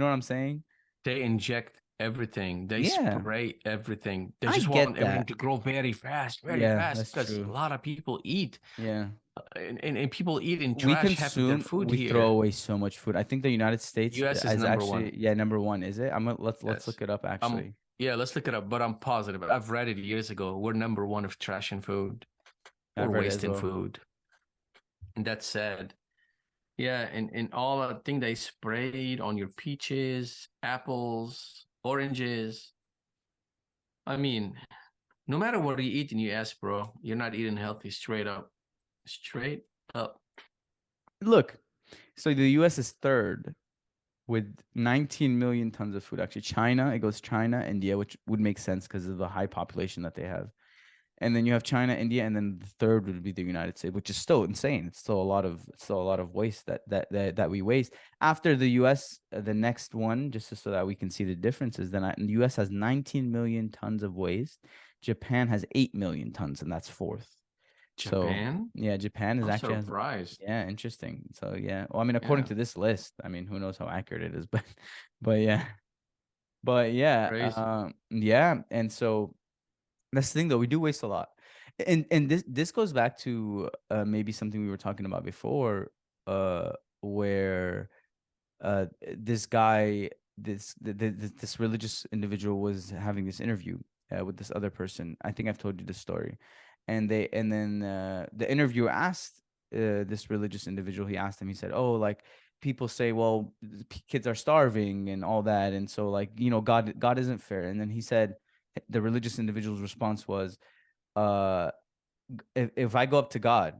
what I'm saying? they inject everything. They Yeah, spray everything. They I just want get everything that. to grow very Yeah, fast that's because a true. lot of people eat, Yeah. and people eat in trash half of their food We throw here. away so much food. I think the United States U.S. is is number actually, one. yeah, number one, is it? Let's Yes. look it up Um. actually. Yeah, let's look it up. But I'm positive. I've read it years ago. We're number one of trash and food I've or read it as wasting well. food. And that's sad. Yeah, and all the thing they sprayed on your peaches, apples, oranges. I mean, no matter what you eat in US, bro, you're not eating healthy straight up. Straight up. Look, so the US is third with 19 million tons of food. Actually, China, it goes China, India, which would make sense because of the high population that they have. And then you have China, India, and then the third would be the United States, which is still insane. It's still a lot of waste that we waste. After the US, the next one, just so that we can see the differences, then the US has 19 million tons of waste. Japan has 8 million tons, and that's fourth. So Japan? yeah, Japan is I'm actually has, surprised. yeah, interesting. So yeah, well, I mean, according Yeah, to this list, I mean, who knows how accurate it is, but yeah, crazy. yeah, and so that's the thing though, we do waste a lot. And this goes back to maybe something we were talking about before, where this guy, this religious individual was having this interview with this other person. I think I've told you this story, and then the interviewer asked this religious individual. He asked him. He said, "Oh, like people say, well, kids are starving and all that, and so like God isn't fair." And then he said, the religious individual's response was, uh, if I go up to God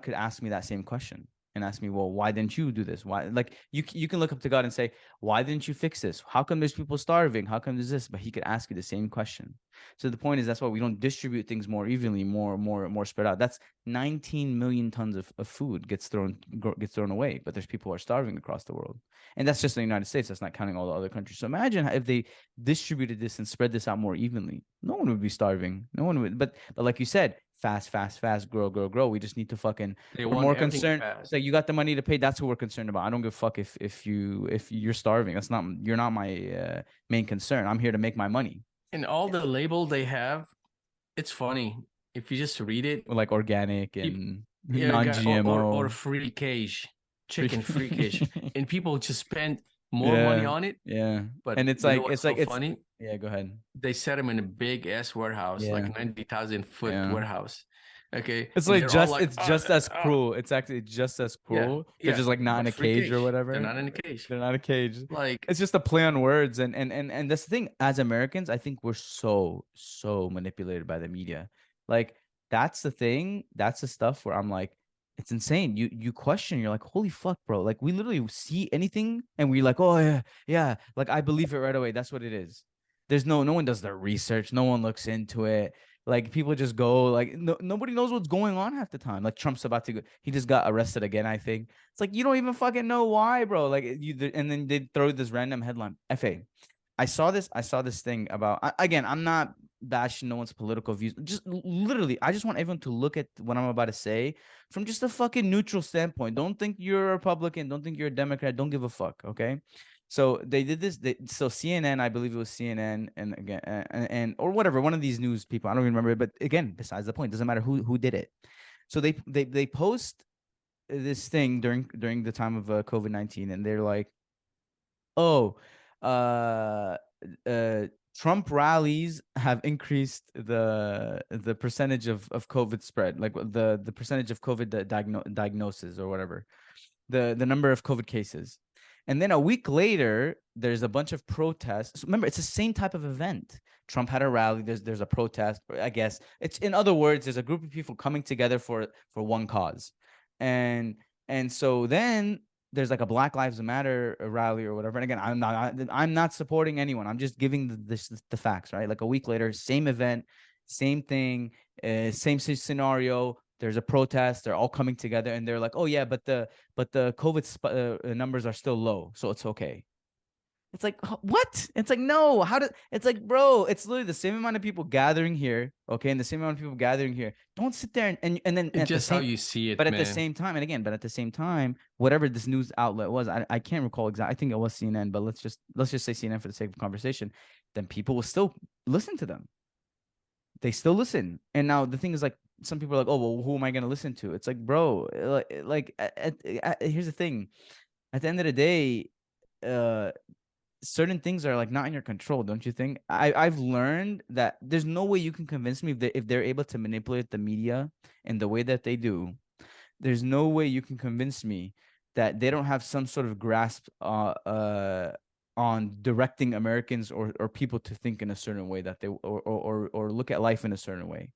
could ask me that same question and ask me, well, why didn't you do this? Why, like you can look up to God and say, why didn't you fix this? How come there's people starving? How come there's this? But he could ask you the same question. So the point is that's why we don't distribute things more evenly, more spread out. That's 19 million tons of food gets thrown away, but there's people who are starving across the world. And that's just the United States. That's not counting all the other countries. So imagine if they distributed this and spread this out more evenly. No one would be starving. No one would. But like you said, fast, fast, fast, grow, grow, grow. We just need to fucking. They We're want more everything concerned. It's fast. like you got the money to pay. That's what we're concerned about. I don't give a fuck if you're starving. That's not you're not my main concern. I'm here to make my money. And all the label they have, it's funny. If you just read it, Like organic people, and yeah, or non-GMO. free cage, chicken free cage, Freaking and people just spend more money yeah, on it. yeah. But And you know it's what's like so it's funny? yeah. Go ahead. They set them in a big ass warehouse, Yeah, like 90,000 foot yeah. warehouse. Okay, It's and like they're all like, it's just as cruel. It's actually just as yeah, cruel. They're yeah, just like not in but a free cage or cage. They're whatever. not in a cage. They're not a cage. Like, It's just a play on words, and that's the thing. As Americans, I think we're so manipulated by the media. Like that's the thing. That's the stuff where I'm like, it's insane. You question. You're like, holy fuck, bro. Like we literally see anything, and we're like, oh yeah, yeah. Like I believe it right away. That's what it is. There's no one does their research. No one looks into it. Like people just go like nobody knows what's going on half the time. Like Trump's about to go, he just got arrested again, I think. It's like you don't even fucking know why, bro. Like and then they throw this random headline. FA. I saw this thing about again, I'm not bashing no one's political views. Just literally, I just want everyone to look at what I'm about to say from just a fucking neutral standpoint. Don't think you're a Republican, don't think you're a Democrat, don't give a fuck, okay? So they did this. So CNN, I believe it was CNN, and again, and or whatever, one of these news people. I don't even remember. But again, besides the point, doesn't matter who did it. So they post this thing during the time of COVID-19, and they're like, oh, uh, uh, Trump rallies have increased the percentage of COVID spread, like the percentage of COVID diagnosis or whatever, the number of COVID cases. And then a week later, there's a bunch of protests. Remember, it's the same type of event. Trump had a rally. There's a protest. I guess it's in other words, there's a group of people coming together for one cause, and and so then there's like a Black Lives Matter rally or whatever. And again, I'm not supporting anyone. I'm just giving the facts, right? Like a week later, same event, same thing, same scenario. There's a protest. They're all coming together, and they're like, "Oh yeah, but the COVID numbers are still low, so it's okay." It's like what? It's like no. How did? It's like bro. It's literally the same amount of people gathering here, okay, and the same amount of people gathering here. Don't sit there and then it's at the just how same, you see but it, at the man. same time, and again, but at the same time, whatever this news outlet was, I can't recall exactly. I think it was CNN, but let's just say CNN for the sake of conversation. Then people will still listen to them. They still listen. And now the thing is like some people are like, oh well, who am I gonna listen to? It's like, bro, here's the thing. At the end of the day, uh certain things are like not in your control, don't you think? I've learned that there's no way you can convince me if they're able to manipulate the media in the way that they do. There's no way you can convince me that they don't have some sort of grasp on directing Americans or people to think in a certain way that they or look at life in a certain way.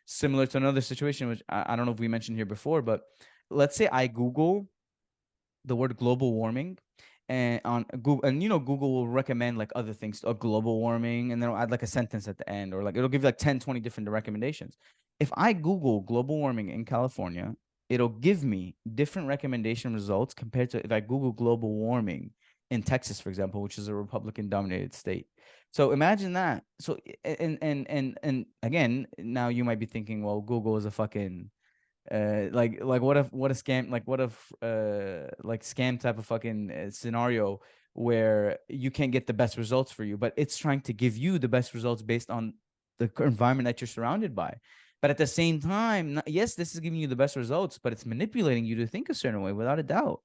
Similar to another situation, which I don't know if we mentioned here before, but let's say I Google the word global warming and on Google, and Google will recommend like other things, global warming, and then it'll add like a sentence at the end, or like it'll give you like 10, 20 different recommendations. If I Google global warming in California, it'll give me different recommendation results compared to if I Google global warming in Texas, for example, which is a Republican dominated state. So imagine that. So and again, now you might be thinking, well, Google is a fucking like what a scam, like what if like scam type of fucking scenario where you can't get the best results for you, but it's trying to give you the best results based on the environment that you're surrounded by. But at the same time, yes, this is giving you the best results, but it's manipulating you to think a certain way without a doubt.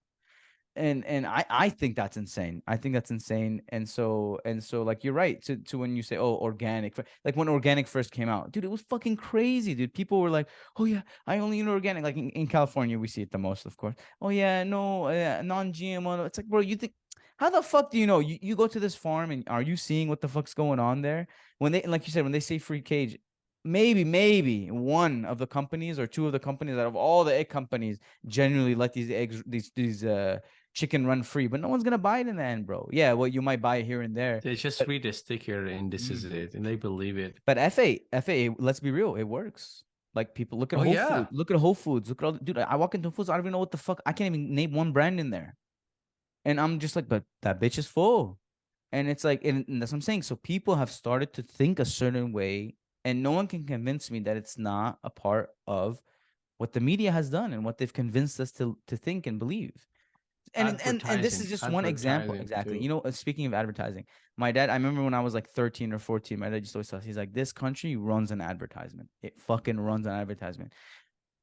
And I think that's insane. I think that's insane. And so like you're right to when you say, oh, organic, like when organic first came out, dude, it was fucking crazy, dude. People were like, oh yeah, I only eat organic. Like in California we see it the most, of course. Oh yeah, no, non-GMO. It's like, bro, you think, how the fuck do you know? You go to this farm and are you seeing what the fuck's going on there? When they, like you said, when they say free cage, maybe one of the companies or two of the companies out of all the egg companies generally let these eggs, these chicken run free, but no one's gonna buy it in the end, bro. Yeah, well, you might buy it here and there. They just But, read the sticker and this is mm, it, and they believe it. but FA, let's be real, it works. Like people look at Oh Whole Foods, yeah. look at Whole Foods, look at all, dude. I walk into Whole Foods, I don't even know what the fuck. I can't even name one brand in there, and I'm just like, but that bitch is full, and it's like, and that's what I'm saying. So people have started to think a certain way, and no one can convince me that it's not a part of what the media has done and what they've convinced us to think and believe. And this is just one example. Advertising Exactly. too. Speaking of advertising, my dad, I remember when I was like 13 or 14, my dad just always says, he's like, this country runs an advertisement. It fucking runs an advertisement.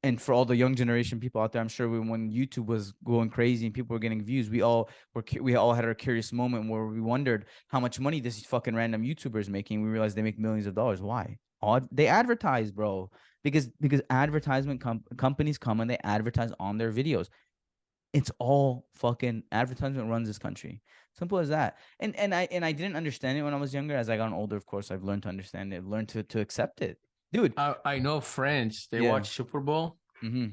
And for all the young generation people out there, I'm sure when YouTube was going crazy and people were getting views, we all had our curious moment where we wondered how much money this fucking random YouTuber is making. We realized they make millions of dollars. Why? All they advertise, bro. Because advertisement companies come and they advertise on their videos. It's all fucking advertisement runs this country. Simple as that. And I didn't understand it when I was younger. As I got older, of course, I've learned to understand it. I've learned to accept it. Dude. I know friends, they Yeah. watch Super Bowl. Mm-hmm.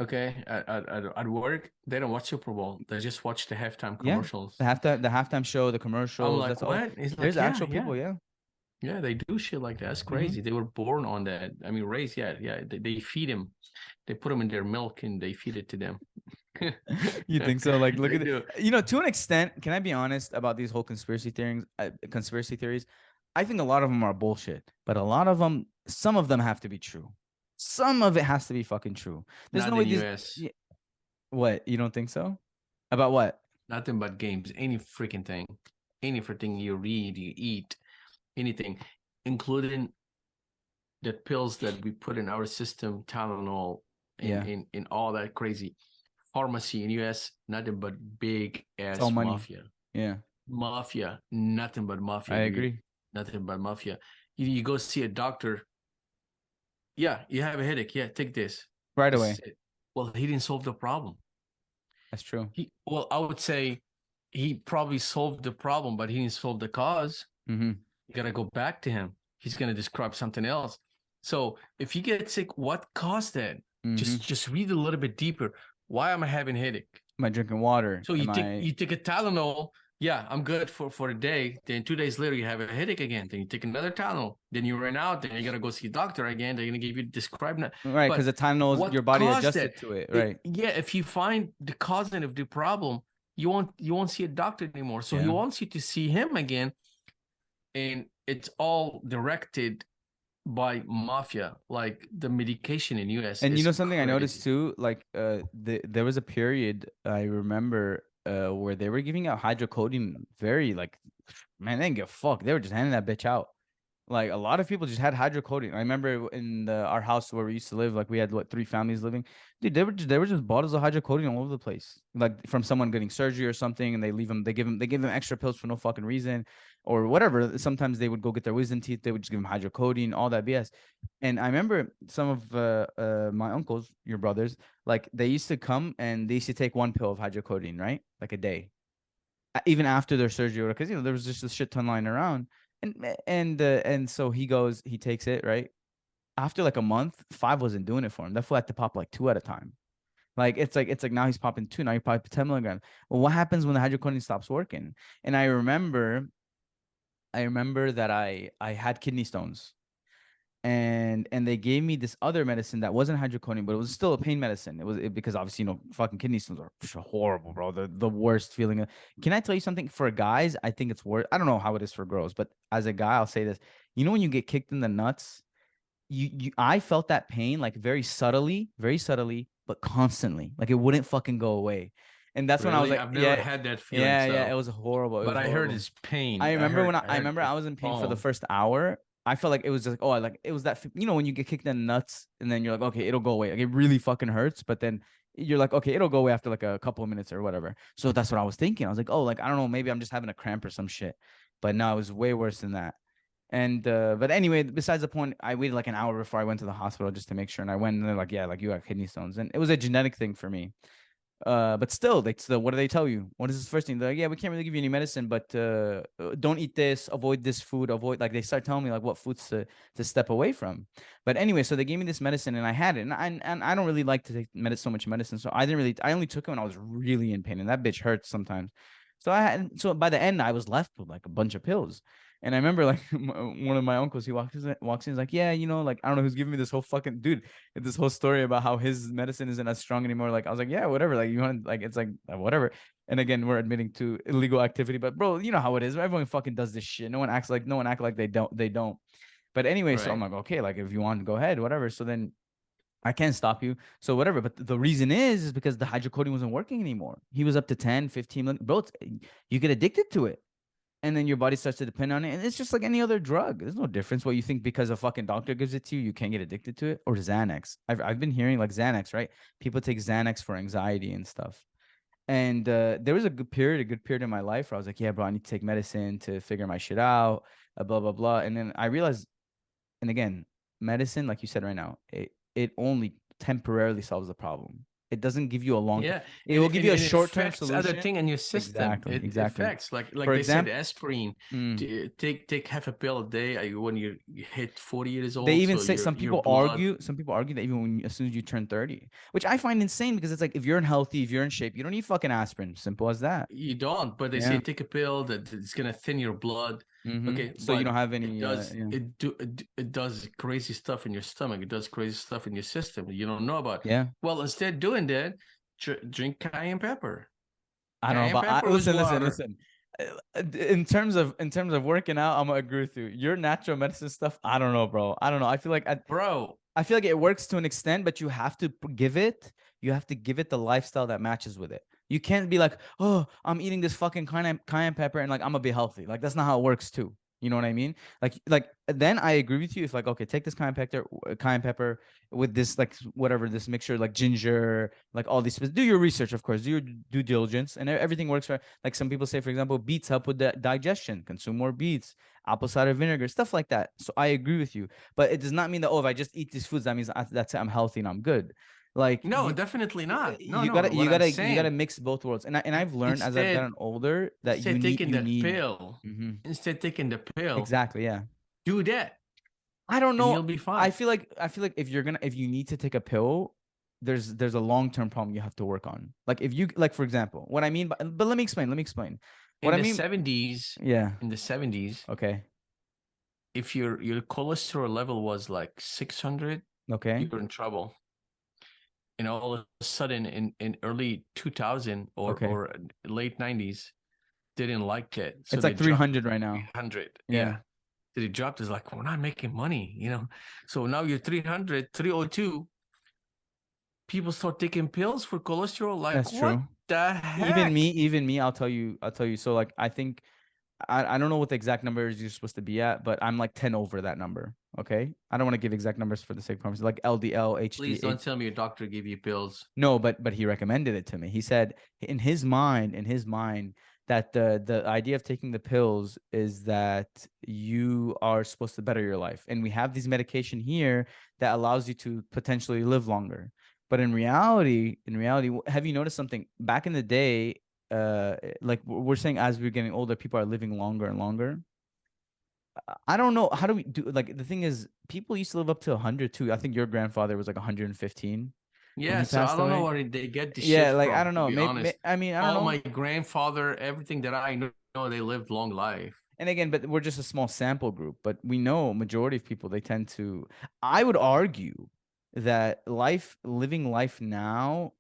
Okay, at work, they don't watch Super Bowl. They just watch the halftime Yeah. commercials. The halftime show, the I'm commercials, like, that's all. what? He's There's like, yeah, actual yeah, people, yeah. yeah. They do shit like that. That's Mm-hmm. crazy. They were born on that. I mean, raised. Yeah, yeah. They feed him. They put them in their milk and they feed it to them. You think so? Like, look They at it. do. To an extent, can I be honest about these whole conspiracy theories? I think a lot of them are bullshit, but a lot of them, some of them have to be true. Some of it has to be fucking true. There's no Not way in these. US. What? You don't think so? About what? Nothing but games. Any freaking thing. Any freaking you read, you eat, anything, including the pills that we put in our system, Tylenol, Yeah. in all that crazy pharmacy in US, nothing but big It's all ass money. mafia. Yeah. Mafia, nothing but I mafia, dude. agree. Nothing but mafia. You go see a doctor. Yeah, you have a headache. Yeah, take this. Right This is away. it. Well, he didn't solve the problem. That's true. I would say he probably solved the problem, but he didn't solve the cause. Mm-hmm. You gotta go back to him. He's gonna describe something else. So if you get sick, what caused that? Mm-hmm. Just read a little bit deeper. Why am I having headache? Am I drinking water? So Am I you take a Tylenol. Yeah, I'm good for a day. Then 2 days later, you have a headache again. Then you take another Tylenol. Then you run out. Then you gotta go see a doctor again. They're gonna give you describe that. right? Because But the time knows your what body caused that? adjusted to it. Right. Yeah, if you find the cause of the problem, you won't see a doctor anymore. So he Yeah. wants you to see him again, and it's all directed by mafia. Like the medication in US And is something I noticed crazy. too, like there was a period I remember where they were giving out hydrocodone very like, man, they didn't give a fuck. They were just handing that bitch out. Like a lot of people just had hydrocodone. I remember in our house where we used to live, like we had what, three families living. Dude, they were just bottles of hydrocodone all over the place. Like from someone getting surgery or something, and they give them extra pills for no fucking reason, or whatever. Sometimes they would go get their wisdom teeth. They would just give them hydrocodone, all that BS. And I remember some of my uncles, your brothers, like they used to come and they used to take one pill of hydrocodone, right, like a day, even after their surgery, because there was just a shit ton lying around. And so he takes it, right? After like a month, five wasn't doing it for him. That fool had to pop like two at a time. Like it's like now he's popping two. Now he popping 10 milligrams. Well, what happens when the hydrocodone stops working? And I remember that I had kidney stones, and they gave me this other medicine that wasn't hydrocodone, but it was still a pain medicine. Because obviously, fucking kidney stones are horrible, bro. The worst feeling. Can I tell you something? For guys, I think it's worse. I don't know how it is for girls, but as a guy, I'll say this. You know when you get kicked in the nuts, I felt that pain like very subtly, but constantly. Like it wouldn't fucking go away. And that's when I was Really? like, I've never yeah, had that feeling. yeah, it So, was horrible. It but was I heard horrible. it's pain. I remember I I heard remember I it's was in pain for the calm. first hour. I felt like it was just like, oh, like it was that, when you get kicked in the nuts and then you're like, okay, it'll go away. Like it really fucking hurts, but then you're like, okay, it'll go away after like a couple of minutes or whatever. So that's what I was thinking. I was like, oh, like I don't know, maybe I'm just having a cramp or some shit. But no, it was way worse than that. And but anyway, besides the point, I waited like an hour before I went to the hospital just to make sure. And I went and they're like, yeah, like you got kidney stones. And it was a genetic thing for me. But still, what do they tell you? What is this first thing? They're like, yeah, we can't really give you any medicine, but don't eat this, avoid this food, avoid, like they start telling me like what foods to step away from. But anyway, so they gave me this medicine and I had it, and I don't really like to take so much medicine, so I only took it when I was really in pain, and that bitch hurts sometimes. So by the end, I was left with like a bunch of pills. And I remember like one of my uncles, he walks in, he's like, yeah, like, I don't know who's giving me this whole fucking dude, this whole story about how his medicine isn't as strong anymore. Like I was like, yeah, whatever. Like you want, like it's like whatever. And again, we're admitting to illegal activity, but bro, you know how it is. Everyone fucking does this shit. No one act like they don't. They don't. But anyway, so I'm Right. like, okay, like if you want, go ahead, whatever. So then I can't stop you. So whatever. But the reason is because the hydrocodone wasn't working anymore. He was up to 10, 15 million. Bro, you get addicted to it, and then your body starts to depend on it. And it's just like any other drug. There's no difference what you think because a fucking doctor gives it to you, you can't get addicted to it. Or Xanax. I've been hearing like Xanax, right? People take Xanax for anxiety and stuff. And there was a good period in my life where I was like, yeah, bro, I need to take medicine to figure my shit out, blah, blah, blah. And then I realized, and again, medicine, like you said right now, it only temporarily solves the problem. It doesn't give you a long term. Yeah, It will give you a and it short term affects other solution. thing in your system. Exactly, It exactly. affects like For they said, example, aspirin. mm, Take half a pill a day when you hit 40 years they old. even So say your blood. some people argue that even as soon as you turn 30, which I find insane because it's like if you're healthy, if you're in shape, you don't need fucking aspirin. Simple as that. You don't, but they say Yeah. take a pill that it's gonna thin your blood. Okay, So you don't but have any yeah. it does crazy stuff in your stomach. It does crazy stuff in your system that you don't know about. Yeah. Well, instead of doing that, drink cayenne pepper. I don't know Cayenne about pepper with water, listen. In terms of working out, I'm gonna agree with you. Your natural medicine stuff, I don't know, bro. I don't know. bro. I feel like it works to an extent, but you have to give it the lifestyle that matches with it. You can't be like, oh, I'm eating this fucking cayenne pepper and like I'm gonna be healthy. Like that's not how it works too. You know what I mean? Like then I agree with you. If like, okay, take this cayenne pepper with this like whatever this mixture, like ginger, like all these. Do your research, of course. Do your due diligence, and everything works for. Like some people say, for example, beets help with the digestion. Consume more beets, apple cider vinegar, stuff like that. So I agree with you, but it does not mean that, oh, if I just eat these foods, that means that's it, I'm healthy and I'm good. Like No, definitely not. No, you no. gotta What I'm you gotta saying, mix both worlds. And I've learned as I've instead gotten older that instead taking you the need. pill, Mhm. instead taking the pill, Exactly, yeah. do that, I don't and you'll know. be fine. I feel like if you need to take a pill, there's a long-term problem you have to work on. Like if you like, for example, what I mean by, but let me explain. What In I the mean, 70s, yeah. in the 70s, Okay. if your cholesterol level was like 600, Okay. you're in trouble. And all of a sudden, in early 2000 Okay. or late 90s, they didn't like it, so It's they like dropped 300 right now. 300. Yeah. Yeah, so they dropped. It's like we're not making money. So now you're 300, 302. People start taking pills for cholesterol. Like That's what true. the heck? Even me, I'll tell you. So like I think I don't know what the exact numbers you're supposed to be at, but I'm like 10 over that number. Okay. I don't want to give exact numbers for the sake of conversation, like LDL, Please HD. don't tell me your doctor gave you pills. No, but he recommended it to me. He said in his mind that the idea of taking the pills is that you are supposed to better your life. And we have these medication here that allows you to potentially live longer. But in reality, have you noticed something back in the day? Like we're saying, as we're getting older, people are living longer and longer. I don't know. How do we do? Like the thing is, people used to live up to 100 too. I think your grandfather was like 115 when Yeah, he so I passed don't know away. where they get the shit Yeah, like I from, don't to know. be honest. I mean, I don't All know. my grandfather, everything that I know, they lived long life. And again, but we're just a small sample group. But we know majority of people, they tend to. I would argue that living life now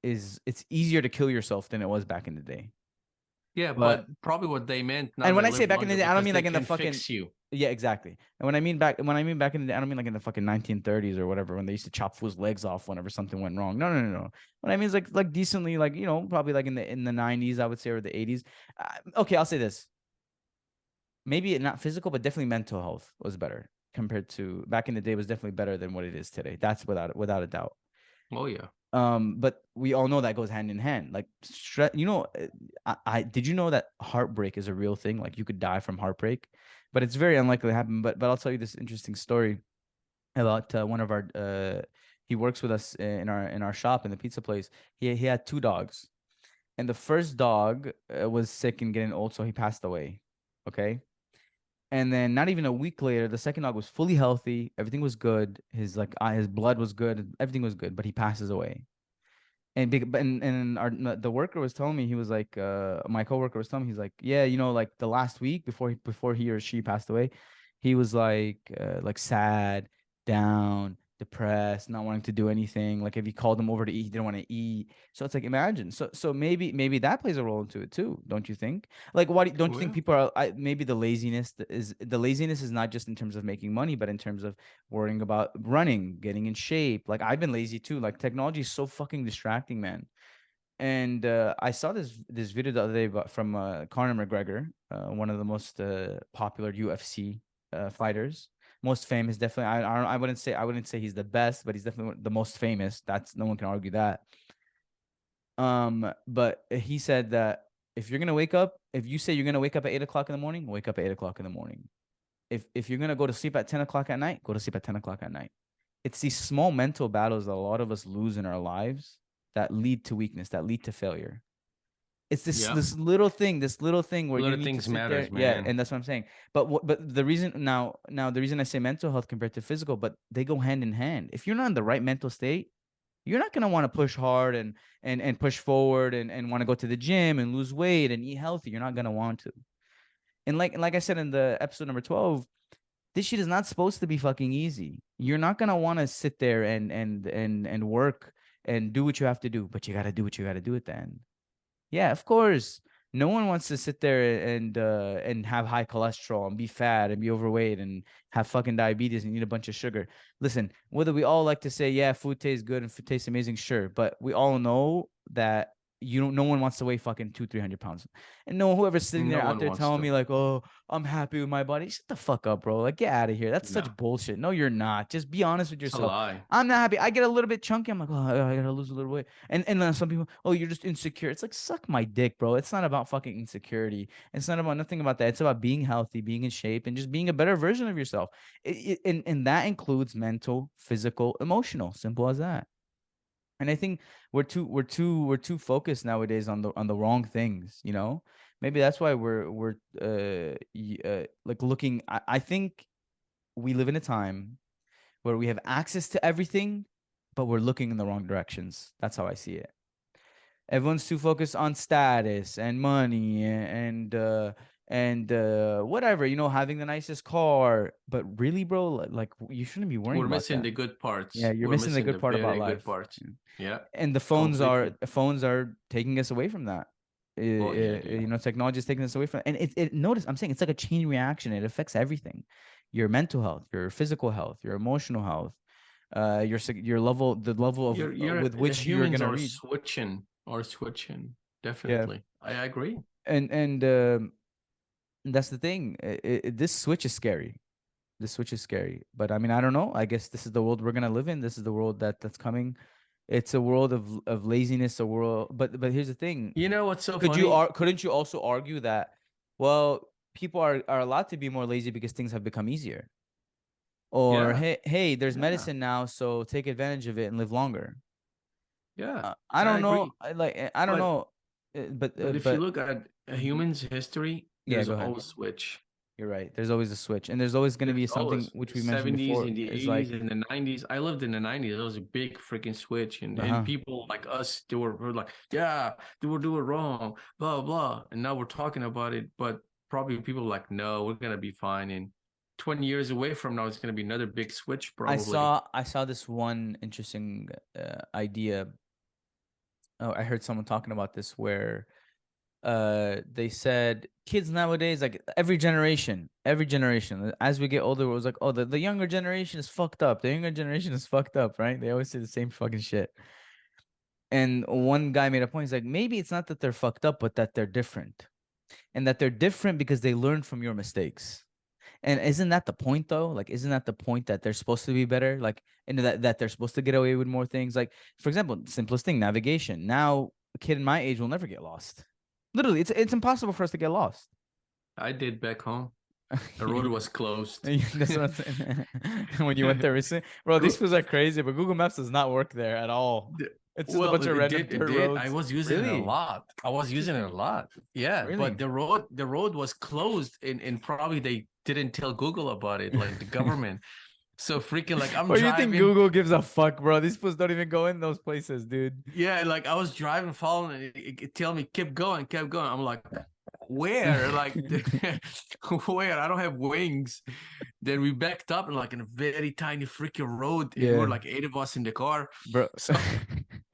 it's easier to kill yourself than it was back in the day. Yeah, But but probably what they meant, not and when that I say live back in the longer, day, I don't because mean they like in the can fucking fix you. yeah, exactly. And when I mean back in the day, I don't mean like in the fucking 1930s or whatever when they used to chop fools' legs off whenever something went wrong. No, no, no, no. What I mean is like decently, like probably like in the 90s, I would say, or the 80s. Okay, I'll say this. Maybe not physical, but definitely mental health was better compared to back in the day. Was definitely better than what it is today. That's without a doubt. Oh yeah. But we all know that goes hand in hand. Like stress, I did you know that heartbreak is a real thing? Like you could die from heartbreak, but it's very unlikely to happen. But I'll tell you this interesting story about one of our he works with us in our shop in the pizza place. He had two dogs, and the first dog was sick and getting old, so he passed away. Okay. And then not even a week later, the second dog was fully healthy. Everything was good. His blood was good. Everything was good, but he passes away. And the worker was telling me, he was like, my coworker was telling me, he's like, yeah, like the last week before he or she passed away, he was like sad, down, depressed, not wanting to do anything. Like if you called him over to eat, he didn't want to eat. So it's like, imagine. So maybe that plays a role into it too, don't you think? Like, don't you Oh think yeah. people are? Maybe the laziness is not just in terms of making money, but in terms of worrying about running, getting in shape. Like I've been lazy too. Like technology is so fucking distracting, man. And I saw this video the other day from Conor McGregor, one of the most popular UFC fighters, most famous. Definitely, I wouldn't say he's the best, but he's definitely the most famous. That's no one can argue that. But he said that if you say you're gonna wake up at 8 o'clock in the morning, wake up at 8 o'clock in the morning. If you're gonna go to sleep at 10 o'clock at night, go to sleep at 10 o'clock at night. It's these small mental battles that a lot of us lose in our lives that lead to weakness, that lead to failure. It's this Yeah. this little thing where you Little need to things sit there. matters, Yeah, man. and that's what I'm saying. But the reason now the reason I say mental health compared to physical, but they go hand in hand. If you're not in the right mental state, you're not gonna want to push hard and push forward and want to go to the gym and lose weight and eat healthy. You're not gonna want to. And like I said in the episode number 12, this shit is not supposed to be fucking easy. You're not gonna want to sit there and work and do what you have to do, but you gotta do what you gotta do at the end. Yeah, of course. No one wants to sit there and have high cholesterol and be fat and be overweight and have fucking diabetes and eat a bunch of sugar. Listen, whether we all like to say, yeah, food tastes good and food tastes amazing, sure, but we all know that you don't. No one wants to weigh fucking 200-300 pounds, and no whoever's sitting there No out one there wants telling to. me like, oh, I'm happy with my body. Shut the fuck up, bro. Like, get out of here. That's No, such bullshit. No, you're not. Just be honest with it's a yourself. lie. I'm not happy. I get a little bit chunky. I'm like, oh, I gotta lose a little weight. And then some people, oh, you're just insecure. It's like, suck my dick, bro. It's not about fucking insecurity. It's not about nothing about that. It's about being healthy, being in shape, and just being a better version of yourself. And that includes mental, physical, emotional. Simple as that. And I think we're too focused nowadays on the wrong things. Maybe that's why we're like looking. I think we live in a time where we have access to everything, but we're looking in the wrong directions. That's how I see it. Everyone's too focused on status and money and whatever, having the nicest car. But really, bro, like you shouldn't be worrying We're about missing that. the good Yeah, parts. you're We're missing the missing good the part about very good life. parts. Yeah. Yeah, And the phones are completely. phones are taking us away from that. Oh yeah, dude. Technology is taking us away from it. And notice I'm saying it's like a chain reaction. It affects everything. Your mental health, your physical health, your emotional health, your level, the level of You're with which you're humans gonna read. are switching. Yeah. Definitely. I agree. And that's the thing. This switch is scary. This switch is scary. But I mean, I don't know. I guess this is the world we're gonna live in. This is the world that's coming. It's a world of laziness, a world. But here's the thing. You know what's so Could you funny? couldn't you also argue that, well, people are allowed to be more lazy because things have become easier? Or Yeah, hey, there's yeah, medicine now, so take advantage of it and live longer. yeah. I I don't know. agree. I don't But know. But but if you but look at a Mhm. human's history, Yeah, there's go ahead. always switch. You're right. There's always a switch, and there's always going to There's be something always in which the we mentioned 70s, before. in the Is 80s, like, in the 90s. I lived in the 90s. There was a big freaking switch. And uh-huh. people like us, they were like, yeah, they were doing wrong, blah, blah. And now we're talking about it. But probably people like, no, we're gonna be fine. And 20 years away from now, it's gonna be another big switch, probably. I saw this one interesting idea. Oh, I heard someone talking about this where they said kids nowadays, like every generation, as we get older, it was like, oh, the younger generation is fucked up. The younger generation is fucked up, right? They always say the same fucking shit. And one guy made a point. He's like, maybe it's not that they're fucked up, but that they're different. And that they're different because they learned from your mistakes. And isn't that the point though? Like, isn't that the point that they're supposed to be better? Like, and that they're supposed to get away with more things? Like, for example, simplest thing, navigation. Now, a kid in my age will never get lost. Literally, it's impossible for us to get lost. I did back home. The road was closed. That's what I'm saying. When you went there recently, bro, these fools are crazy, but Google Maps does not work there at all. It's just a Well, bunch of it random did. It dirt did. I roads. was using it a Really? lot. I was using it a Interesting. lot. Yeah, but Really? the road was closed, and probably they didn't tell Google about it, like the government. So freaking like I'm What do you think driving. Google gives a fuck, bro? These fools don't even go in those places, dude. Yeah, like I was driving, following, and it tell me keep going, keep going. I'm like, where? Like, where? I don't have wings. Then we backed up like in a very tiny freaking road, and we're Yeah, like 8 of us in the car. bro. So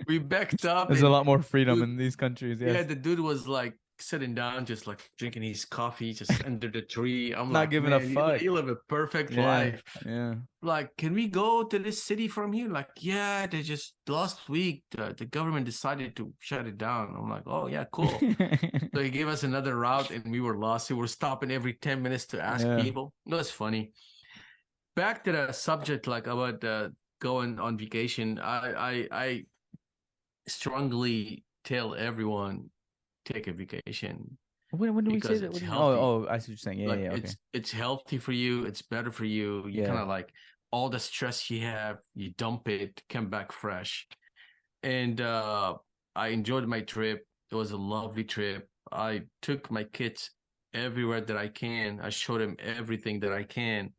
we backed up, There's a and lot more freedom dude, in these countries. yeah, Yes, the dude was like sitting down, just like drinking his coffee, just under the tree. I'm not like, giving a man, fuck. you live a perfect Yeah, life. yeah. Like, can we go to this city from here? Like, yeah, they just last week the government decided to shut it down. I'm like, oh yeah, cool. So he gave us another route, and we were lost. We were stopping every 10 minutes to ask Yeah. people. No, it's funny. Back to the subject, like about going on vacation. I strongly tell everyone take a vacation When do we say because that? it's What do you mean? Oh, healthy. oh, I see what you're saying. Yeah, yeah, Like yeah. Okay. it's healthy for you. It's better for you. You kind Yeah. of like all the stress you have, you dump it, come back fresh. And I enjoyed my trip. It was a lovely trip. I took my kids everywhere that I can. I showed them everything that I can,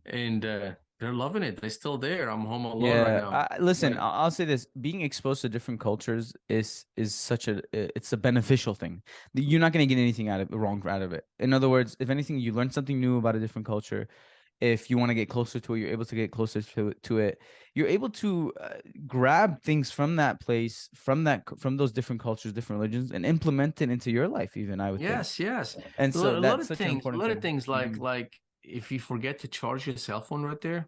and they're loving it. They're still there. I'm home alone right Yeah, now. listen, Like, I'll say this: being exposed to different cultures is such it's a beneficial thing. You're not going to get anything out of wrong out of it. In other words, if anything, you learn something new about a different culture. If you want to get closer to it, you're able to get closer to it. You're able to grab things from that place, from those different cultures, different religions, and implement it into your life. Even I would think, yes, yes. and A so lot that's of such an things, a important lot of thing. things Mhm. like if you forget to charge your cell phone right there,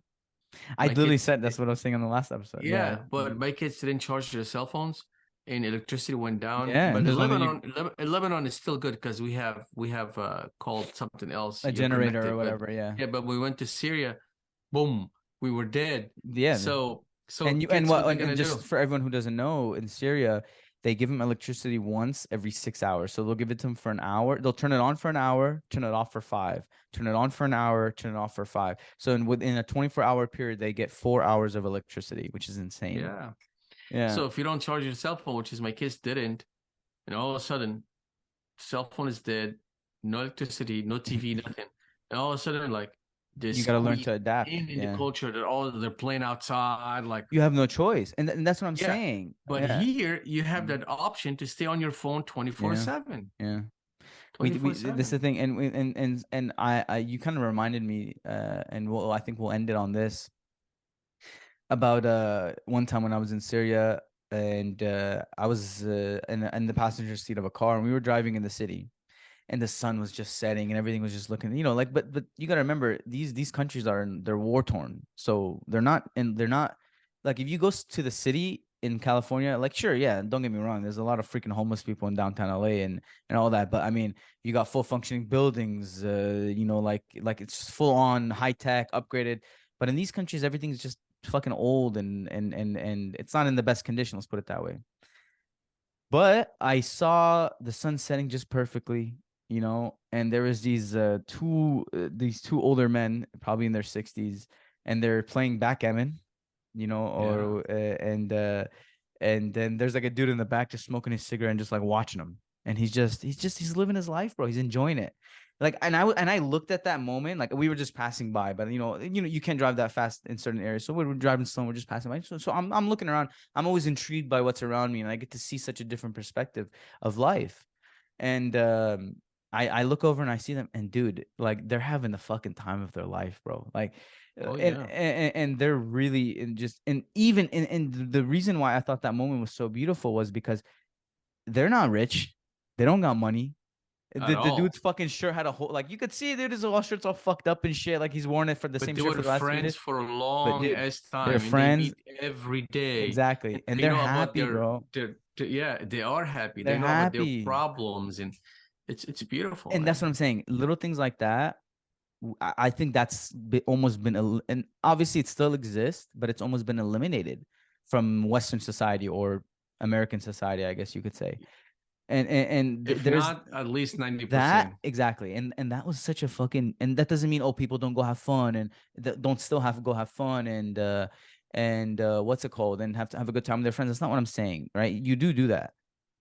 I my literally kids, said that's what I was saying on the last episode. Yeah, yeah, but mhm. my kids didn't charge their cell phones and electricity went down. Yeah, and But in there's only you Lebanon is still good because we have called something else. a You're generator or connected, but whatever. Yeah. yeah, but we went to Syria, boom, we were dead. Yeah. So And kids, what they and gonna just do? for everyone who doesn't know, in Syria, they give them electricity once every 6 hours. So they'll give it to them for an hour. They'll turn it on for an hour, turn it off for five, turn it on for an hour, turn it off for five. So within a 24-hour period, they get 4 hours of electricity, which is insane. Yeah. Yeah. So if you don't charge your cell phone, which is my kids didn't, and all of a sudden, cell phone is dead, no electricity, no TV, nothing. And all of a sudden, like they You got to learn squeeze to adapt. in the Yeah. culture that all they're playing outside, like You have no choice. And that's what I'm yeah. saying. But Yeah. here you have Mhm. that option to stay on your phone Yeah. 24/7. Yeah. We 24/7. this is the thing, and I you kind of reminded me, and I think we'll end it on this about one time when I was in Syria and I was in the passenger seat of a car and we were driving in the city and the sun was just setting and everything was just looking, like, but you got to remember these countries they're war torn, so they're not like if you go to the city in California, like sure, yeah, don't get me wrong, there's a lot of freaking homeless people in downtown LA and all that, but I mean, you got full functioning buildings, like it's full on high tech, upgraded, but in these countries everything's just fucking old and it's not in the best condition, let's put it that way. But I saw the sun setting just perfectly, and there was these two older men, probably in their 60s, and they're playing backgammon, Yeah. or and then there's like a dude in the back just smoking his cigarette and just like watching him. And he's living his life, bro. He's enjoying it. Like, and I looked at that moment, like we were just passing by, but you can't drive that fast in certain areas. So we're driving slow, we're just passing by. So I'm looking around. I'm always intrigued by what's around me, and I get to see such a different perspective of life. And I look over and I see them, and dude, like they're having the fucking time of their life, bro. Like, Oh yeah. and they're really in just and even and the reason why I thought that moment was so beautiful was because they're not rich, they don't got money. At The dude's all. fucking shirt had a whole like you could see, dude, his all shirt's all fucked up and shit. Like he's worn it for the But same they shirt were for the last 3 days. friends for a But long dude, as they're time, and they friends meet every day. exactly, and They they're know about happy, bro. yeah, they are happy. They're They know about their happy, problems, and it's beautiful, and that's what man. I'm saying. Little things like that I think that's almost been and obviously it still exists, but it's almost been eliminated from Western society or American society, I guess you could say. And If there's not, at least that 90%. exactly, and that was such a fucking, and that doesn't mean oh people don't go have fun and don't still have to go have fun and what's it called and have to have a good time with their friends. That's not what I'm saying, right? You do that,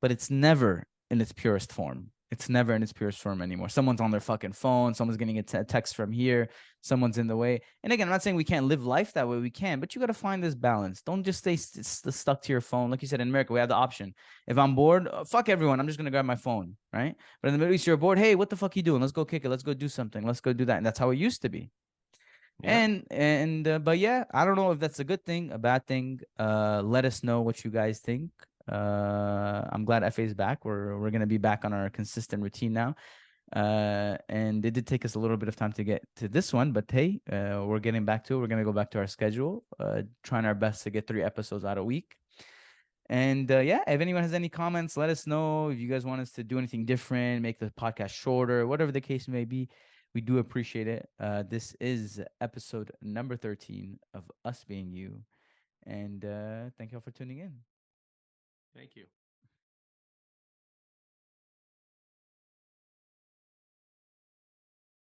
but it's never in its purest form. It's never in its purest form anymore. Someone's on their fucking phone. Someone's getting a text from here. Someone's in the way. And again, I'm not saying we can't live life that way. We can, but you got to find this balance. Don't just stay stuck to your phone. Like you said, in America, we have the option. If I'm bored, fuck everyone. I'm just gonna grab my phone, right? But in the Middle East, you're bored. Hey, what the fuck you doing? Let's go kick it. Let's go do something. Let's go do that. And that's how it used to be. Yeah. But yeah, I don't know if that's a good thing, a bad thing. Let us know what you guys think. I'm glad FA is back. We're gonna be back on our consistent routine now. And it did take us a little bit of time to get to this one, but hey, we're getting back to it. We're gonna go back to our schedule. Trying our best to get 3 episodes out a week. And yeah, if anyone has any comments, let us know. If you guys want us to do anything different, make the podcast shorter, whatever the case may be, we do appreciate it. This is episode number 13 of Us Being You. And thank you all for tuning in. Thank you.